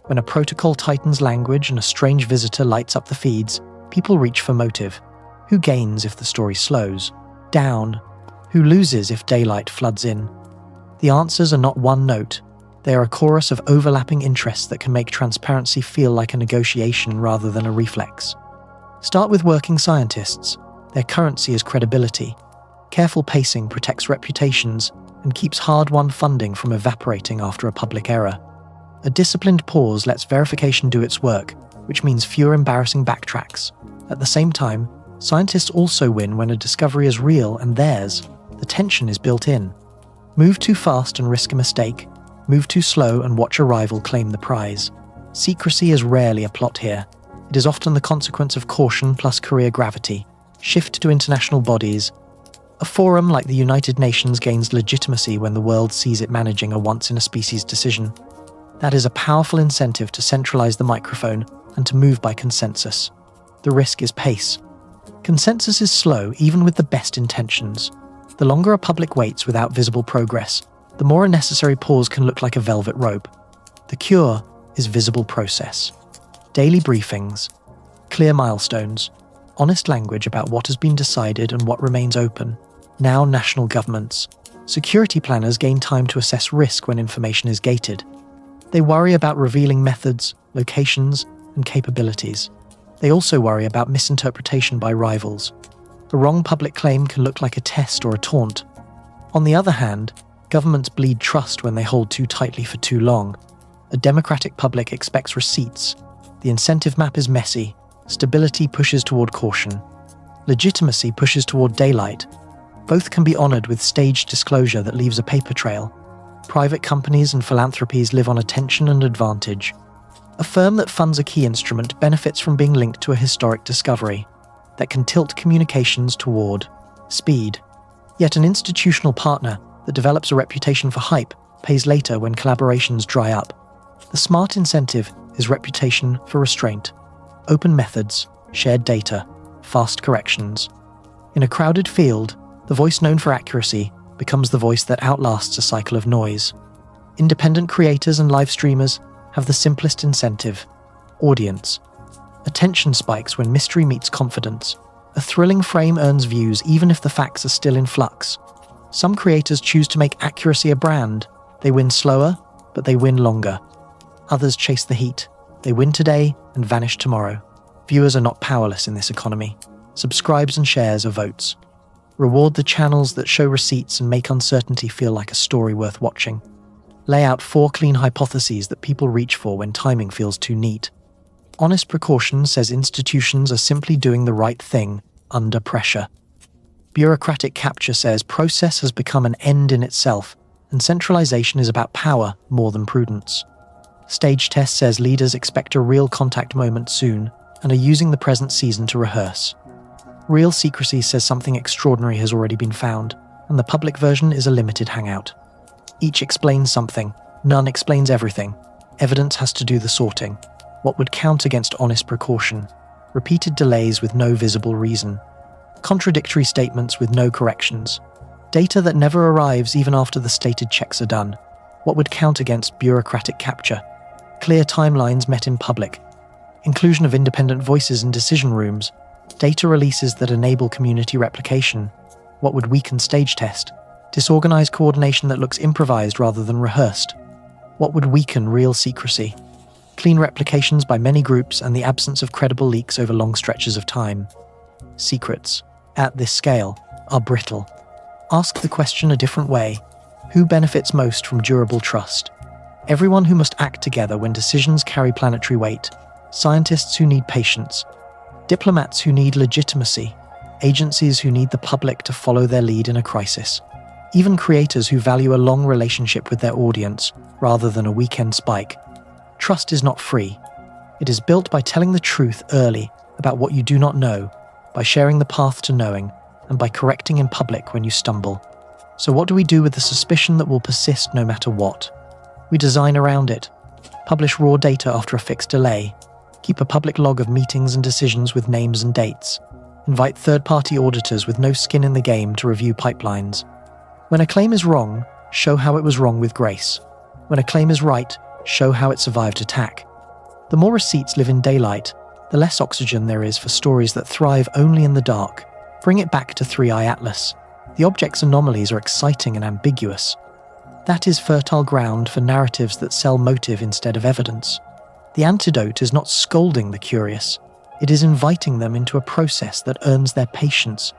When a protocol tightens language and a strange visitor lights up the feeds, people reach for motive. Who gains if the story slows down? Who loses if daylight floods in? The answers are not one note. They are a chorus of overlapping interests that can make transparency feel like a negotiation rather than a reflex. Start with working scientists. Their currency is credibility. Careful pacing protects reputations and keeps hard-won funding from evaporating after a public error. A disciplined pause lets verification do its work, which means fewer embarrassing backtracks. At the same time, scientists also win when a discovery is real and theirs. The tension is built in. Move too fast and risk a mistake. Move too slow and watch a rival claim the prize. Secrecy is rarely a plot here. It is often the consequence of caution plus career gravity. Shift to international bodies. A forum like the United Nations gains legitimacy when the world sees it managing a once-in-a-species decision. That is a powerful incentive to centralize the microphone and to move by consensus. The risk is pace. Consensus is slow, even with the best intentions. The longer a public waits without visible progress, the more a necessary pause can look like a velvet rope. The cure is visible process. Daily briefings, clear milestones, honest language about what has been decided and what remains open. Now national governments. Security planners gain time to assess risk when information is gated. They worry about revealing methods, locations, and capabilities. They also worry about misinterpretation by rivals. A wrong public claim can look like a test or a taunt. On the other hand, governments bleed trust when they hold too tightly for too long. A democratic public expects receipts. The incentive map is messy. Stability pushes toward caution. Legitimacy pushes toward daylight. Both can be honored with staged disclosure that leaves a paper trail. Private companies and philanthropies live on attention and advantage. A firm that funds a key instrument benefits from being linked to a historic discovery that can tilt communications toward speed. Yet an institutional partner that develops a reputation for hype pays later when collaborations dry up. The smart incentive is reputation for restraint. Open methods, shared data, fast corrections. In a crowded field, the voice known for accuracy becomes the voice that outlasts a cycle of noise. Independent creators and live streamers have the simplest incentive: audience. Attention spikes when mystery meets confidence. A thrilling frame earns views even if the facts are still in flux. Some creators choose to make accuracy a brand. They win slower, but they win longer. Others chase the heat. They win today and vanish tomorrow. Viewers are not powerless in this economy. Subscribes and shares are votes. Reward the channels that show receipts and make uncertainty feel like a story worth watching. Lay out 4 clean hypotheses that people reach for when timing feels too neat. Honest precaution says institutions are simply doing the right thing under pressure. Bureaucratic capture says process has become an end in itself, and centralization is about power more than prudence. Stage test says leaders expect a real contact moment soon and are using the present season to rehearse. Real secrecy says something extraordinary has already been found, and the public version is a limited hangout. Each explains something. None explains everything. Evidence has to do the sorting. What would count against honest precaution? Repeated delays with no visible reason. Contradictory statements with no corrections. Data that never arrives even after the stated checks are done. What would count against bureaucratic capture? Clear timelines met in public. Inclusion of independent voices in decision rooms. Data releases that enable community replication. What would weaken stage test? Disorganized coordination that looks improvised rather than rehearsed. What would weaken real secrecy? Clean replications by many groups and the absence of credible leaks over long stretches of time. Secrets, at this scale, are brittle. Ask the question a different way. Who benefits most from durable trust? Everyone who must act together when decisions carry planetary weight. Scientists who need patience. Diplomats who need legitimacy. Agencies who need the public to follow their lead in a crisis. Even creators who value a long relationship with their audience rather than a weekend spike. Trust is not free. It is built by telling the truth early about what you do not know, by sharing the path to knowing, and by correcting in public when you stumble. So what do we do with the suspicion that will persist no matter what? We design around it. Publish raw data after a fixed delay. Keep a public log of meetings and decisions with names and dates. Invite third-party auditors with no skin in the game to review pipelines. When a claim is wrong, show how it was wrong with grace. When a claim is right, show how it survived attack. The more receipts live in daylight, the less oxygen there is for stories that thrive only in the dark. Bring it back to 3i Atlas. The object's anomalies are exciting and ambiguous. That is fertile ground for narratives that sell motive instead of evidence. The antidote is not scolding the curious. It is inviting them into a process that earns their patience.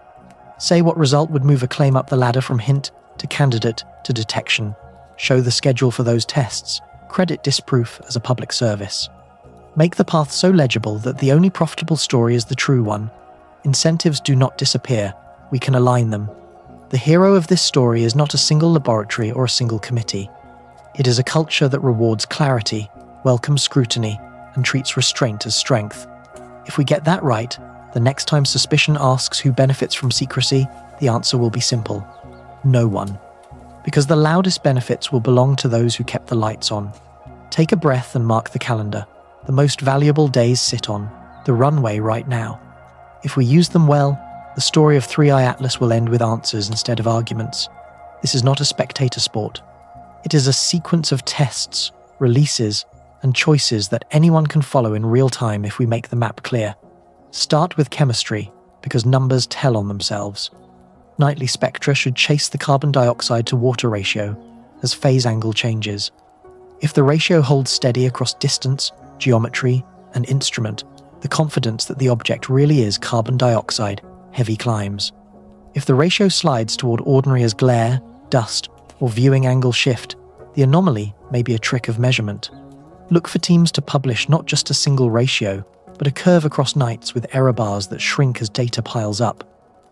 Say what result would move a claim up the ladder from hint to candidate to detection. Show the schedule for those tests. Credit disproof as a public service. Make the path so legible that the only profitable story is the true one. Incentives do not disappear. We can align them. The hero of this story is not a single laboratory or a single committee. It is a culture that rewards clarity, welcomes scrutiny, and treats restraint as strength. If we get that right, the next time suspicion asks who benefits from secrecy, the answer will be simple. No one. Because the loudest benefits will belong to those who kept the lights on. Take a breath and mark the calendar. The most valuable days sit on the runway right now. If we use them well, the story of 3i Atlas will end with answers instead of arguments. This is not a spectator sport. It is a sequence of tests, releases, and choices that anyone can follow in real time if we make the map clear. Start with chemistry, because numbers tell on themselves. Nightly spectra should chase the carbon dioxide to water ratio as phase angle changes. If the ratio holds steady across distance, geometry, and instrument, the confidence that the object really is carbon dioxide heavy climbs. If the ratio slides toward ordinary as glare, dust, or viewing angle shift, the anomaly may be a trick of measurement. Look for teams to publish not just a single ratio, but a curve across nights with error bars that shrink as data piles up.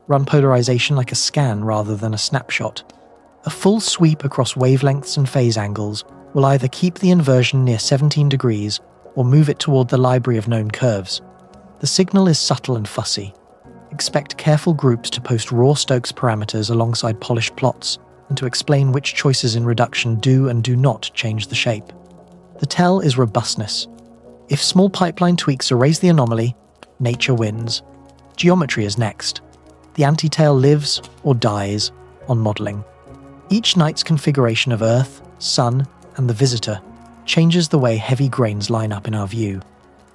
Run polarization like a scan rather than a snapshot. A full sweep across wavelengths and phase angles will either keep the inversion near 17 degrees or move it toward the library of known curves. The signal is subtle and fussy. Expect careful groups to post raw Stokes parameters alongside polished plots and to explain which choices in reduction do and do not change the shape. The tell is robustness. If small pipeline tweaks erase the anomaly, nature wins. Geometry is next. The anti-tail lives or dies on modeling. Each night's configuration of Earth, Sun, and the visitor changes the way heavy grains line up in our view.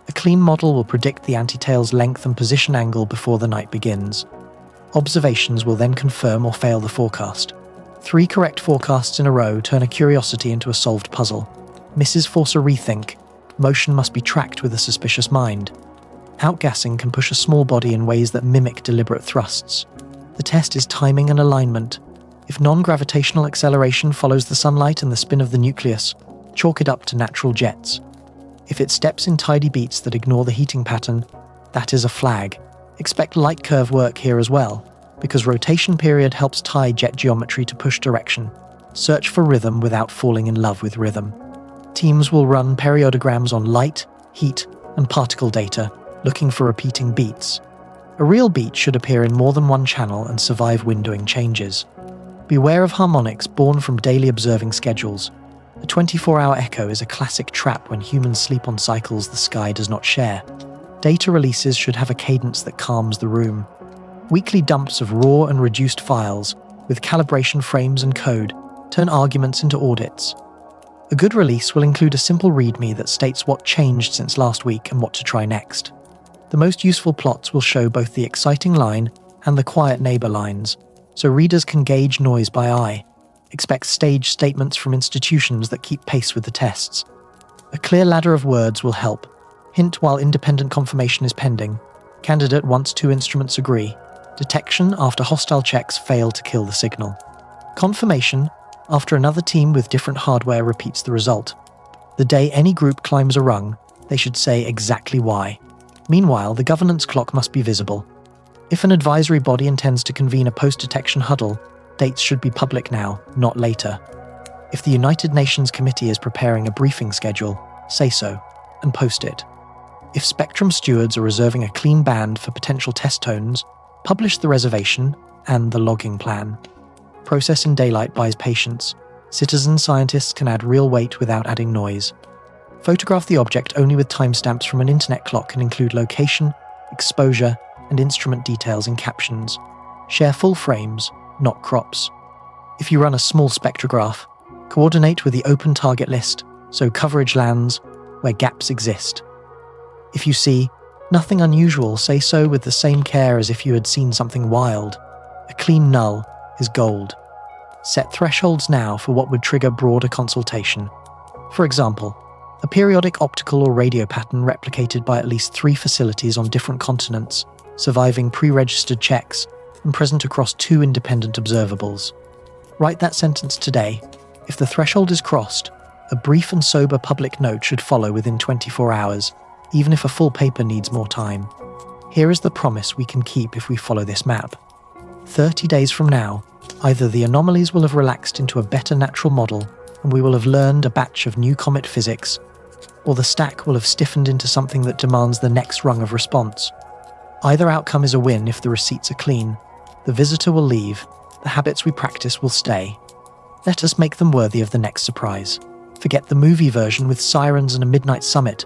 A clean model will predict the anti-tail's length and position angle before the night begins. Observations will then confirm or fail the forecast. 3 correct forecasts in a row turn a curiosity into a solved puzzle. Misses force a rethink. Motion must be tracked with a suspicious mind. Outgassing can push a small body in ways that mimic deliberate thrusts. The test is timing and alignment. If non-gravitational acceleration follows the sunlight and the spin of the nucleus, chalk it up to natural jets. If it steps in tidy beats that ignore the heating pattern, that is a flag. Expect light curve work here as well, because rotation period helps tie jet geometry to push direction. Search for rhythm without falling in love with rhythm. Teams will run periodograms on light, heat, and particle data, looking for repeating beats. A real beat should appear in more than one channel and survive windowing changes. Beware of harmonics born from daily observing schedules. A 24-hour echo is a classic trap when humans sleep on cycles the sky does not share. Data releases should have a cadence that calms the room. Weekly dumps of raw and reduced files, with calibration frames and code, turn arguments into audits. A good release will include a simple README that states what changed since last week and what to try next. The most useful plots will show both the exciting line and the quiet neighbor lines, so readers can gauge noise by eye. Expect staged statements from institutions that keep pace with the tests. A clear ladder of words will help. Hint while independent confirmation is pending. Candidate once two instruments agree. Detection after hostile checks fail to kill the signal. Confirmation after another team with different hardware repeats the result. The day any group climbs a rung, they should say exactly why. Meanwhile, the governance clock must be visible. If an advisory body intends to convene a post-detection huddle, dates should be public now, not later. If the United Nations Committee is preparing a briefing schedule, say so, and post it. If Spectrum stewards are reserving a clean band for potential test tones, publish the reservation and the logging plan. Process in daylight buys patience. Citizen scientists can add real weight without adding noise. Photograph the object only with timestamps from an internet clock and include location, exposure, and instrument details in captions. Share full frames, not crops. If you run a small spectrograph, coordinate with the open target list so coverage lands where gaps exist. If you see nothing unusual, say so with the same care as if you had seen something wild. A clean null is gold. Set thresholds now for what would trigger broader consultation. For example, a periodic optical or radio pattern replicated by at least 3 facilities on different continents, surviving pre-registered checks, and present across 2 independent observables. Write that sentence today. If the threshold is crossed, a brief and sober public note should follow within 24 hours, even if a full paper needs more time. Here is the promise we can keep if we follow this map. 30 days from now, either the anomalies will have relaxed into a better natural model and we will have learned a batch of new comet physics, or the stack will have stiffened into something that demands the next rung of response. Either outcome is a win if the receipts are clean. The visitor will leave, the habits we practice will stay. Let us make them worthy of the next surprise. Forget the movie version with sirens and a midnight summit.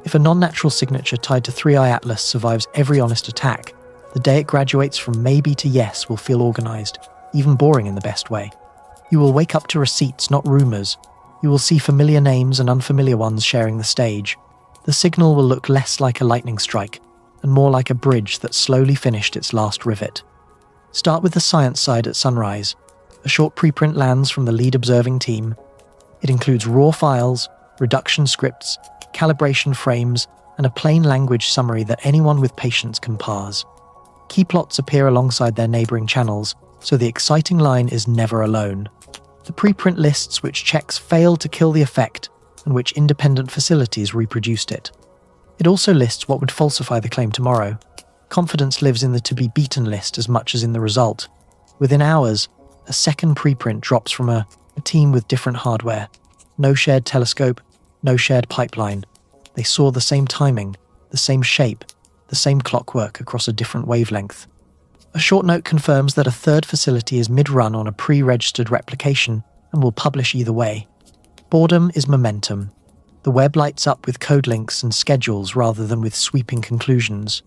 If a non-natural signature tied to 3i Atlas survives every honest attack, the day it graduates from maybe to yes will feel organized, even boring in the best way. You will wake up to receipts, not rumors. You will see familiar names and unfamiliar ones sharing the stage. The signal will look less like a lightning strike and more like a bridge that slowly finished its last rivet. Start with the science side at sunrise. A short preprint lands from the lead observing team. It includes raw files, reduction scripts, calibration frames, and a plain language summary that anyone with patience can parse. Key plots appear alongside their neighboring channels, so the exciting line is never alone. The preprint lists which checks failed to kill the effect and which independent facilities reproduced it. It also lists what would falsify the claim tomorrow. Confidence lives in the to-be-beaten list as much as in the result. Within hours, a second preprint drops from a team with different hardware. No shared telescope, no shared pipeline. They saw the same timing, the same shape, the same clockwork across a different wavelength. A short note confirms that a third facility is mid-run on a pre-registered replication and will publish either way. Boredom is momentum. The web lights up with code links and schedules rather than with sweeping conclusions.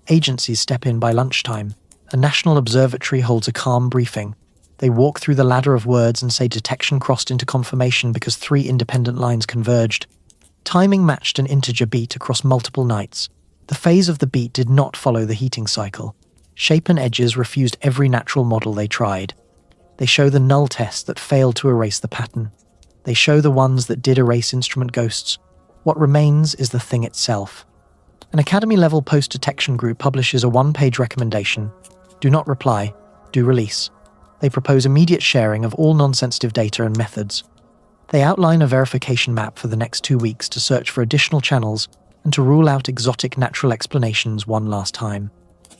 Agencies step in by lunchtime. A national observatory holds a calm briefing. They walk through the ladder of words and say detection crossed into confirmation because 3 independent lines converged. Timing matched an integer beat across multiple nights. The phase of the beat did not follow the heating cycle. Shape and edges refused every natural model they tried. They show the null test that failed to erase the pattern. They show the ones that did erase instrument ghosts. What remains is the thing itself. An Academy-level post-detection group publishes a 1-page recommendation. Do not reply, do release. They propose immediate sharing of all non-sensitive data and methods. They outline a verification map for the next 2 weeks to search for additional channels and to rule out exotic natural explanations one last time.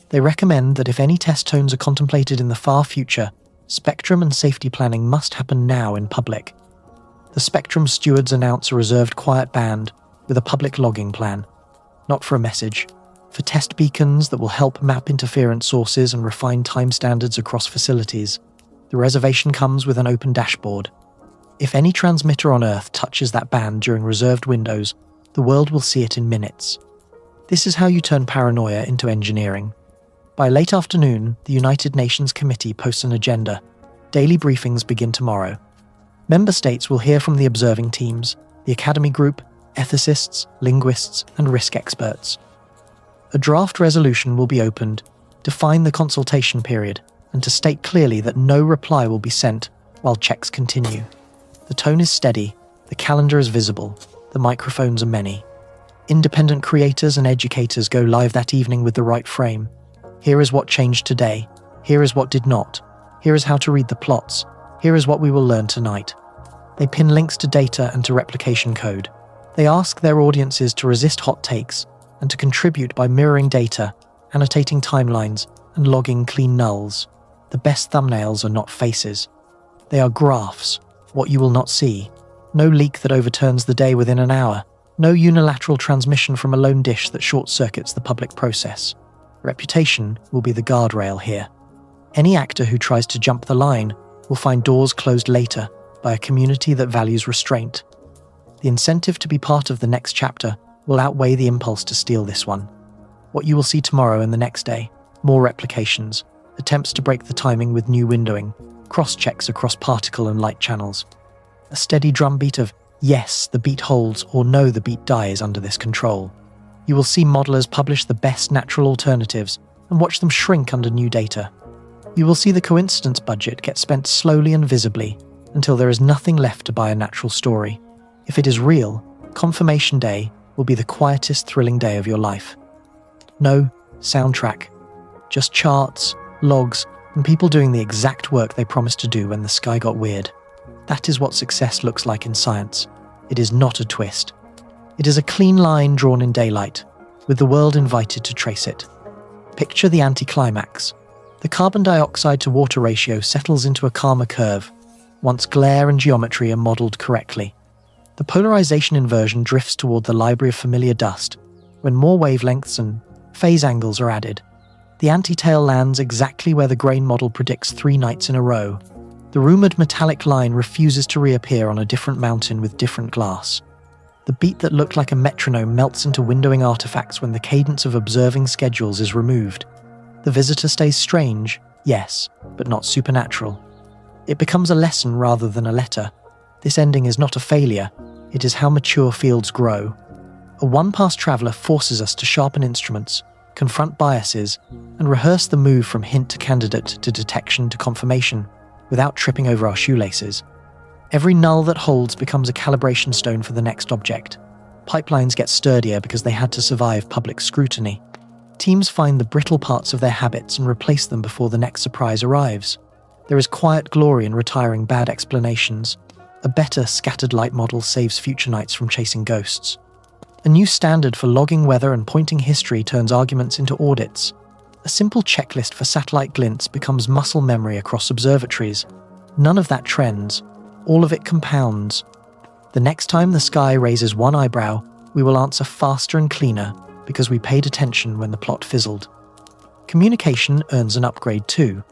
They recommend that if any test tones are contemplated in the far future, spectrum and safety planning must happen now in public. The spectrum stewards announce a reserved quiet band with a public logging plan, not for a message, for test beacons that will help map interference sources and refine time standards across facilities. The reservation comes with an open dashboard. If any transmitter on Earth touches that band during reserved windows, the world will see it in minutes. This is how you turn paranoia into engineering. By late afternoon, the United Nations Committee posts an agenda. Daily briefings begin tomorrow. Member states will hear from the observing teams, the Academy Group, ethicists, linguists, and risk experts. A draft resolution will be opened, define the consultation period, and to state clearly that no reply will be sent while checks continue. The tone is steady, the calendar is visible, the microphones are many. Independent creators and educators go live that evening with the right frame. Here is what changed today. Here is what did not. Here is how to read the plots. Here is what we will learn tonight. They pin links to data and to replication code. They ask their audiences to resist hot takes and to contribute by mirroring data, annotating timelines, and logging clean nulls. The best thumbnails are not faces. They are graphs, what you will not see. No leak that overturns the day within an hour. No unilateral transmission from a lone dish that short-circuits the public process. Reputation will be the guardrail here. Any actor who tries to jump the line will find doors closed later by a community that values restraint. The incentive to be part of the next chapter will outweigh the impulse to steal this one. What you will see tomorrow and the next day, more replications, attempts to break the timing with new windowing, cross-checks across particle and light channels. A steady drumbeat of yes, the beat holds, or no, the beat dies under this control. You will see modelers publish the best natural alternatives and watch them shrink under new data. You will see the coincidence budget get spent slowly and visibly until there is nothing left to buy a natural story. If it is real, Confirmation Day will be the quietest, thrilling day of your life. No soundtrack, just charts, logs, and people doing the exact work they promised to do when the sky got weird. That is what success looks like in science. It is not a twist. It is a clean line drawn in daylight, with the world invited to trace it. Picture the anticlimax. The carbon dioxide to water ratio settles into a calmer curve, once glare and geometry are modelled correctly. The polarization inversion drifts toward the library of familiar dust, when more wavelengths and phase angles are added. The anti-tail lands exactly where the grain model predicts 3 nights in a row. The rumoured metallic line refuses to reappear on a different mountain with different glass. The beat that looked like a metronome melts into windowing artifacts when the cadence of observing schedules is removed. The visitor stays strange, yes, but not supernatural. It becomes a lesson rather than a letter. This ending is not a failure, it is how mature fields grow. A one-pass traveller forces us to sharpen instruments, confront biases, and rehearse the move from hint to candidate to detection to confirmation, without tripping over our shoelaces. Every null that holds becomes a calibration stone for the next object. Pipelines get sturdier because they had to survive public scrutiny. Teams find the brittle parts of their habits and replace them before the next surprise arrives. There is quiet glory in retiring bad explanations. A better scattered light model saves future nights from chasing ghosts. A new standard for logging weather and pointing history turns arguments into audits. A simple checklist for satellite glints becomes muscle memory across observatories. None of that trends. All of it compounds. The next time the sky raises one eyebrow, we will answer faster and cleaner because we paid attention when the plot fizzled. Communication earns an upgrade too.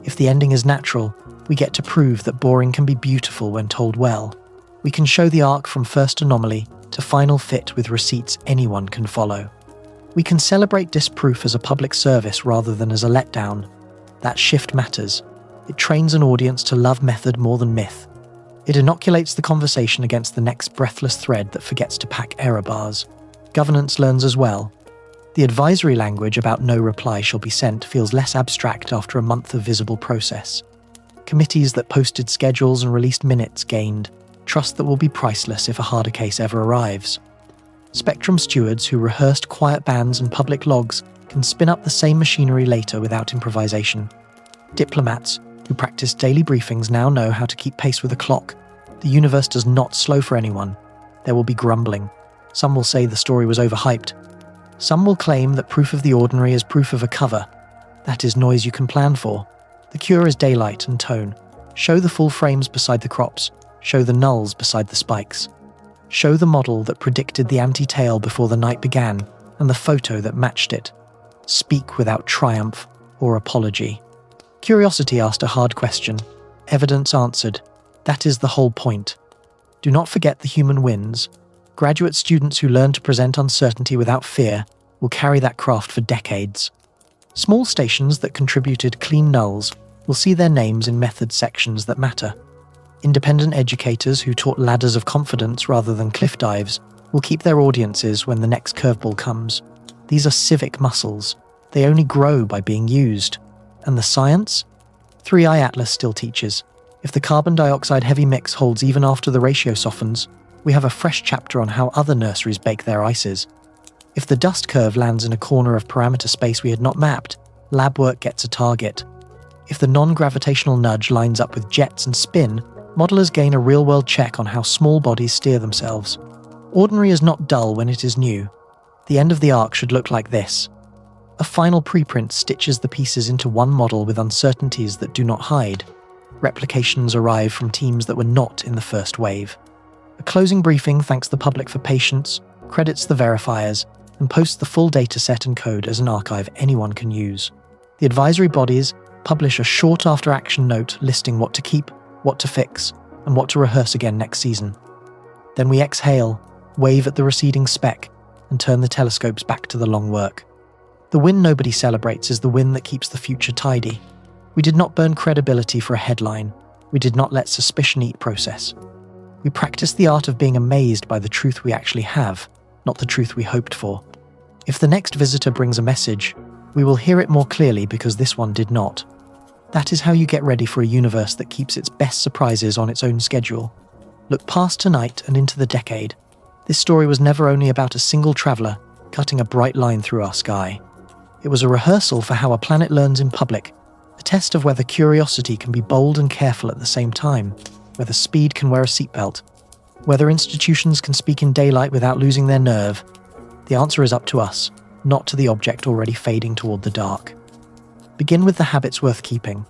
If the ending is natural, we get to prove that boring can be beautiful when told well. We can show the arc from first anomaly to final fit with receipts anyone can follow. We can celebrate disproof as a public service rather than as a letdown. That shift matters. It trains an audience to love method more than myth. It inoculates the conversation against the next breathless thread that forgets to pack error bars. Governance learns as well. The advisory language about no reply shall be sent feels less abstract after a month of visible process. Committees that posted schedules and released minutes gained trust that will be priceless if a harder case ever arrives. Spectrum stewards who rehearsed quiet bands and public logs can spin up the same machinery later without improvisation. Diplomats who practice daily briefings now know how to keep pace with the clock. The universe does not slow for anyone. There will be grumbling. Some will say the story was overhyped. Some will claim that proof of the ordinary is proof of a cover. That is noise you can plan for. The cure is daylight and tone. Show the full frames beside the crops. Show the nulls beside the spikes. Show the model that predicted the anti-tail before the night began and the photo that matched it. Speak without triumph or apology. Curiosity asked a hard question. Evidence answered. That is the whole point. Do not forget the human wins. Graduate students who learn to present uncertainty without fear will carry that craft for decades. Small stations that contributed clean nulls will see their names in method sections that matter. Independent educators who taught ladders of confidence rather than cliff dives will keep their audiences when the next curveball comes. These are civic muscles. They only grow by being used. And the science? 3i Atlas still teaches. If the carbon dioxide heavy mix holds even after the ratio softens, we have a fresh chapter on how other nurseries bake their ices. If the dust curve lands in a corner of parameter space we had not mapped, lab work gets a target. If the non-gravitational nudge lines up with jets and spin, modelers gain a real-world check on how small bodies steer themselves. Ordinary is not dull when it is new. The end of the arc should look like this. A final preprint stitches the pieces into one model with uncertainties that do not hide. Replications arrive from teams that were not in the first wave. A closing briefing thanks the public for patience, credits the verifiers, and posts the full dataset and code as an archive anyone can use. The advisory bodies publish a short after-action note listing what to keep, what to fix, and what to rehearse again next season. Then we exhale, wave at the receding speck, and turn the telescopes back to the long work. The win nobody celebrates is the win that keeps the future tidy. We did not burn credibility for a headline. We did not let suspicion eat process. We practiced the art of being amazed by the truth we actually have, not the truth we hoped for. If the next visitor brings a message, we will hear it more clearly because this one did not. That is how you get ready for a universe that keeps its best surprises on its own schedule. Look past tonight and into the decade. This story was never only about a single traveller cutting a bright line through our sky. It was a rehearsal for how a planet learns in public, a test of whether curiosity can be bold and careful at the same time, whether speed can wear a seatbelt, whether institutions can speak in daylight without losing their nerve. The answer is up to us, not to the object already fading toward the dark. Begin with the habits worth keeping.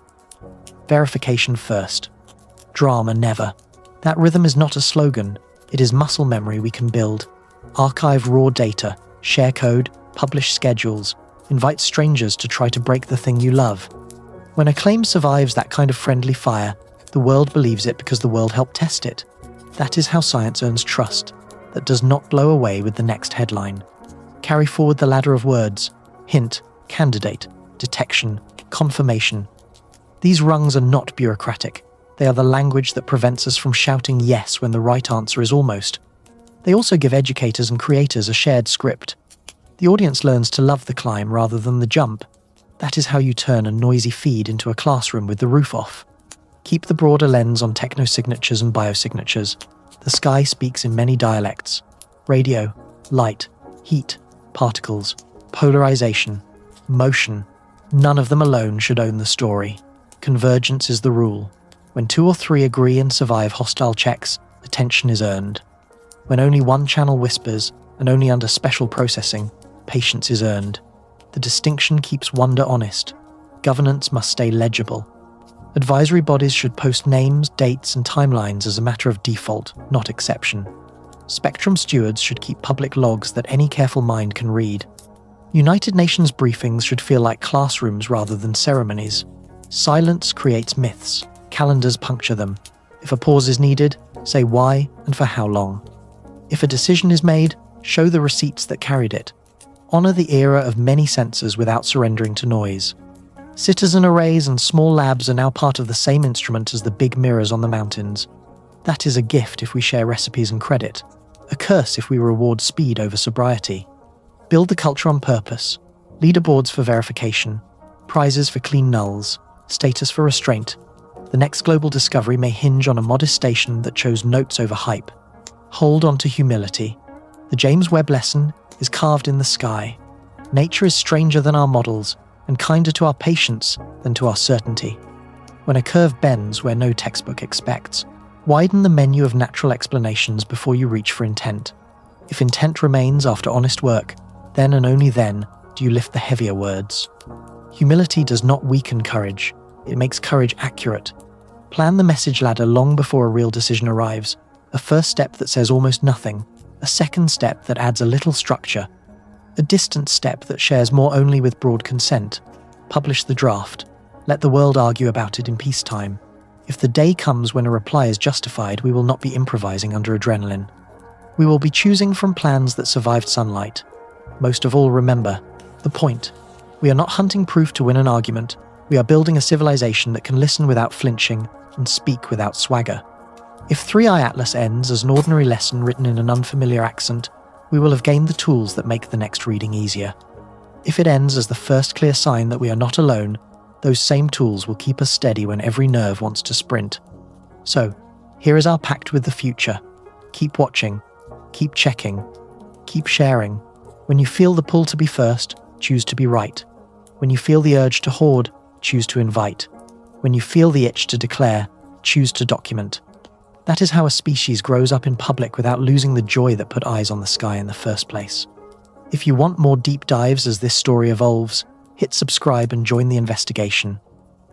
Verification first. Drama never. That rhythm is not a slogan, it is muscle memory we can build. Archive raw data, share code, publish schedules, invite strangers to try to break the thing you love. When a claim survives that kind of friendly fire, the world believes it because the world helped test it. That is how science earns trust, that does not blow away with the next headline. Carry forward the ladder of words, hint, candidate, detection, confirmation. These rungs are not bureaucratic. They are the language that prevents us from shouting yes when the right answer is almost. They also give educators and creators a shared script. The audience learns to love the climb rather than the jump. That is how you turn a noisy feed into a classroom with the roof off. Keep the broader lens on technosignatures and biosignatures. The sky speaks in many dialects. Radio, light, heat, particles, polarization, motion. None of them alone should own the story. Convergence is the rule. When 2 or 3 agree and survive hostile checks, attention is earned. When only one channel whispers, and only under special processing, patience is earned. The distinction keeps wonder honest. Governance must stay legible. Advisory bodies should post names, dates, and timelines as a matter of default, not exception. Spectrum stewards should keep public logs that any careful mind can read. United Nations briefings should feel like classrooms rather than ceremonies. Silence creates myths. Calendars puncture them. If a pause is needed, say why and for how long. If a decision is made, show the receipts that carried it. Honor the era of many sensors without surrendering to noise. Citizen arrays and small labs are now part of the same instrument as the big mirrors on the mountains. That is a gift if we share recipes and credit, a curse if we reward speed over sobriety. Build the culture on purpose, leaderboards for verification, prizes for clean nulls, status for restraint. The next global discovery may hinge on a modest station that chose notes over hype. Hold on to humility. The James Webb lesson is carved in the sky. Nature is stranger than our models, and kinder to our patience than to our certainty. When a curve bends where no textbook expects, widen the menu of natural explanations before you reach for intent. If intent remains after honest work, then and only then do you lift the heavier words. Humility does not weaken courage, it makes courage accurate. Plan the message ladder long before a real decision arrives. A first step that says almost nothing, a second step that adds a little structure, a distant step that shares more only with broad consent. Publish the draft. Let the world argue about it in peacetime. If the day comes when a reply is justified, we will not be improvising under adrenaline. We will be choosing from plans that survived sunlight. Most of all, remember the point. We are not hunting proof to win an argument. We are building a civilization that can listen without flinching and speak without swagger. If 3i Atlas ends as an ordinary lesson written in an unfamiliar accent, we will have gained the tools that make the next reading easier. If it ends as the first clear sign that we are not alone, those same tools will keep us steady when every nerve wants to sprint. So, here is our pact with the future. Keep watching, keep checking, keep sharing. When you feel the pull to be first, choose to be right. When you feel the urge to hoard, choose to invite. When you feel the itch to declare, choose to document. That is how a species grows up in public without losing the joy that put eyes on the sky in the first place. If you want more deep dives as this story evolves, hit subscribe and join the investigation.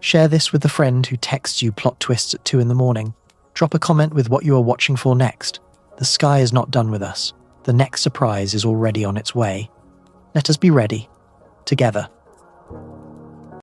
Share this with a friend who texts you plot twists at 2 a.m. Drop a comment with what you are watching for next. The sky is not done with us. The next surprise is already on its way. Let us be ready, together.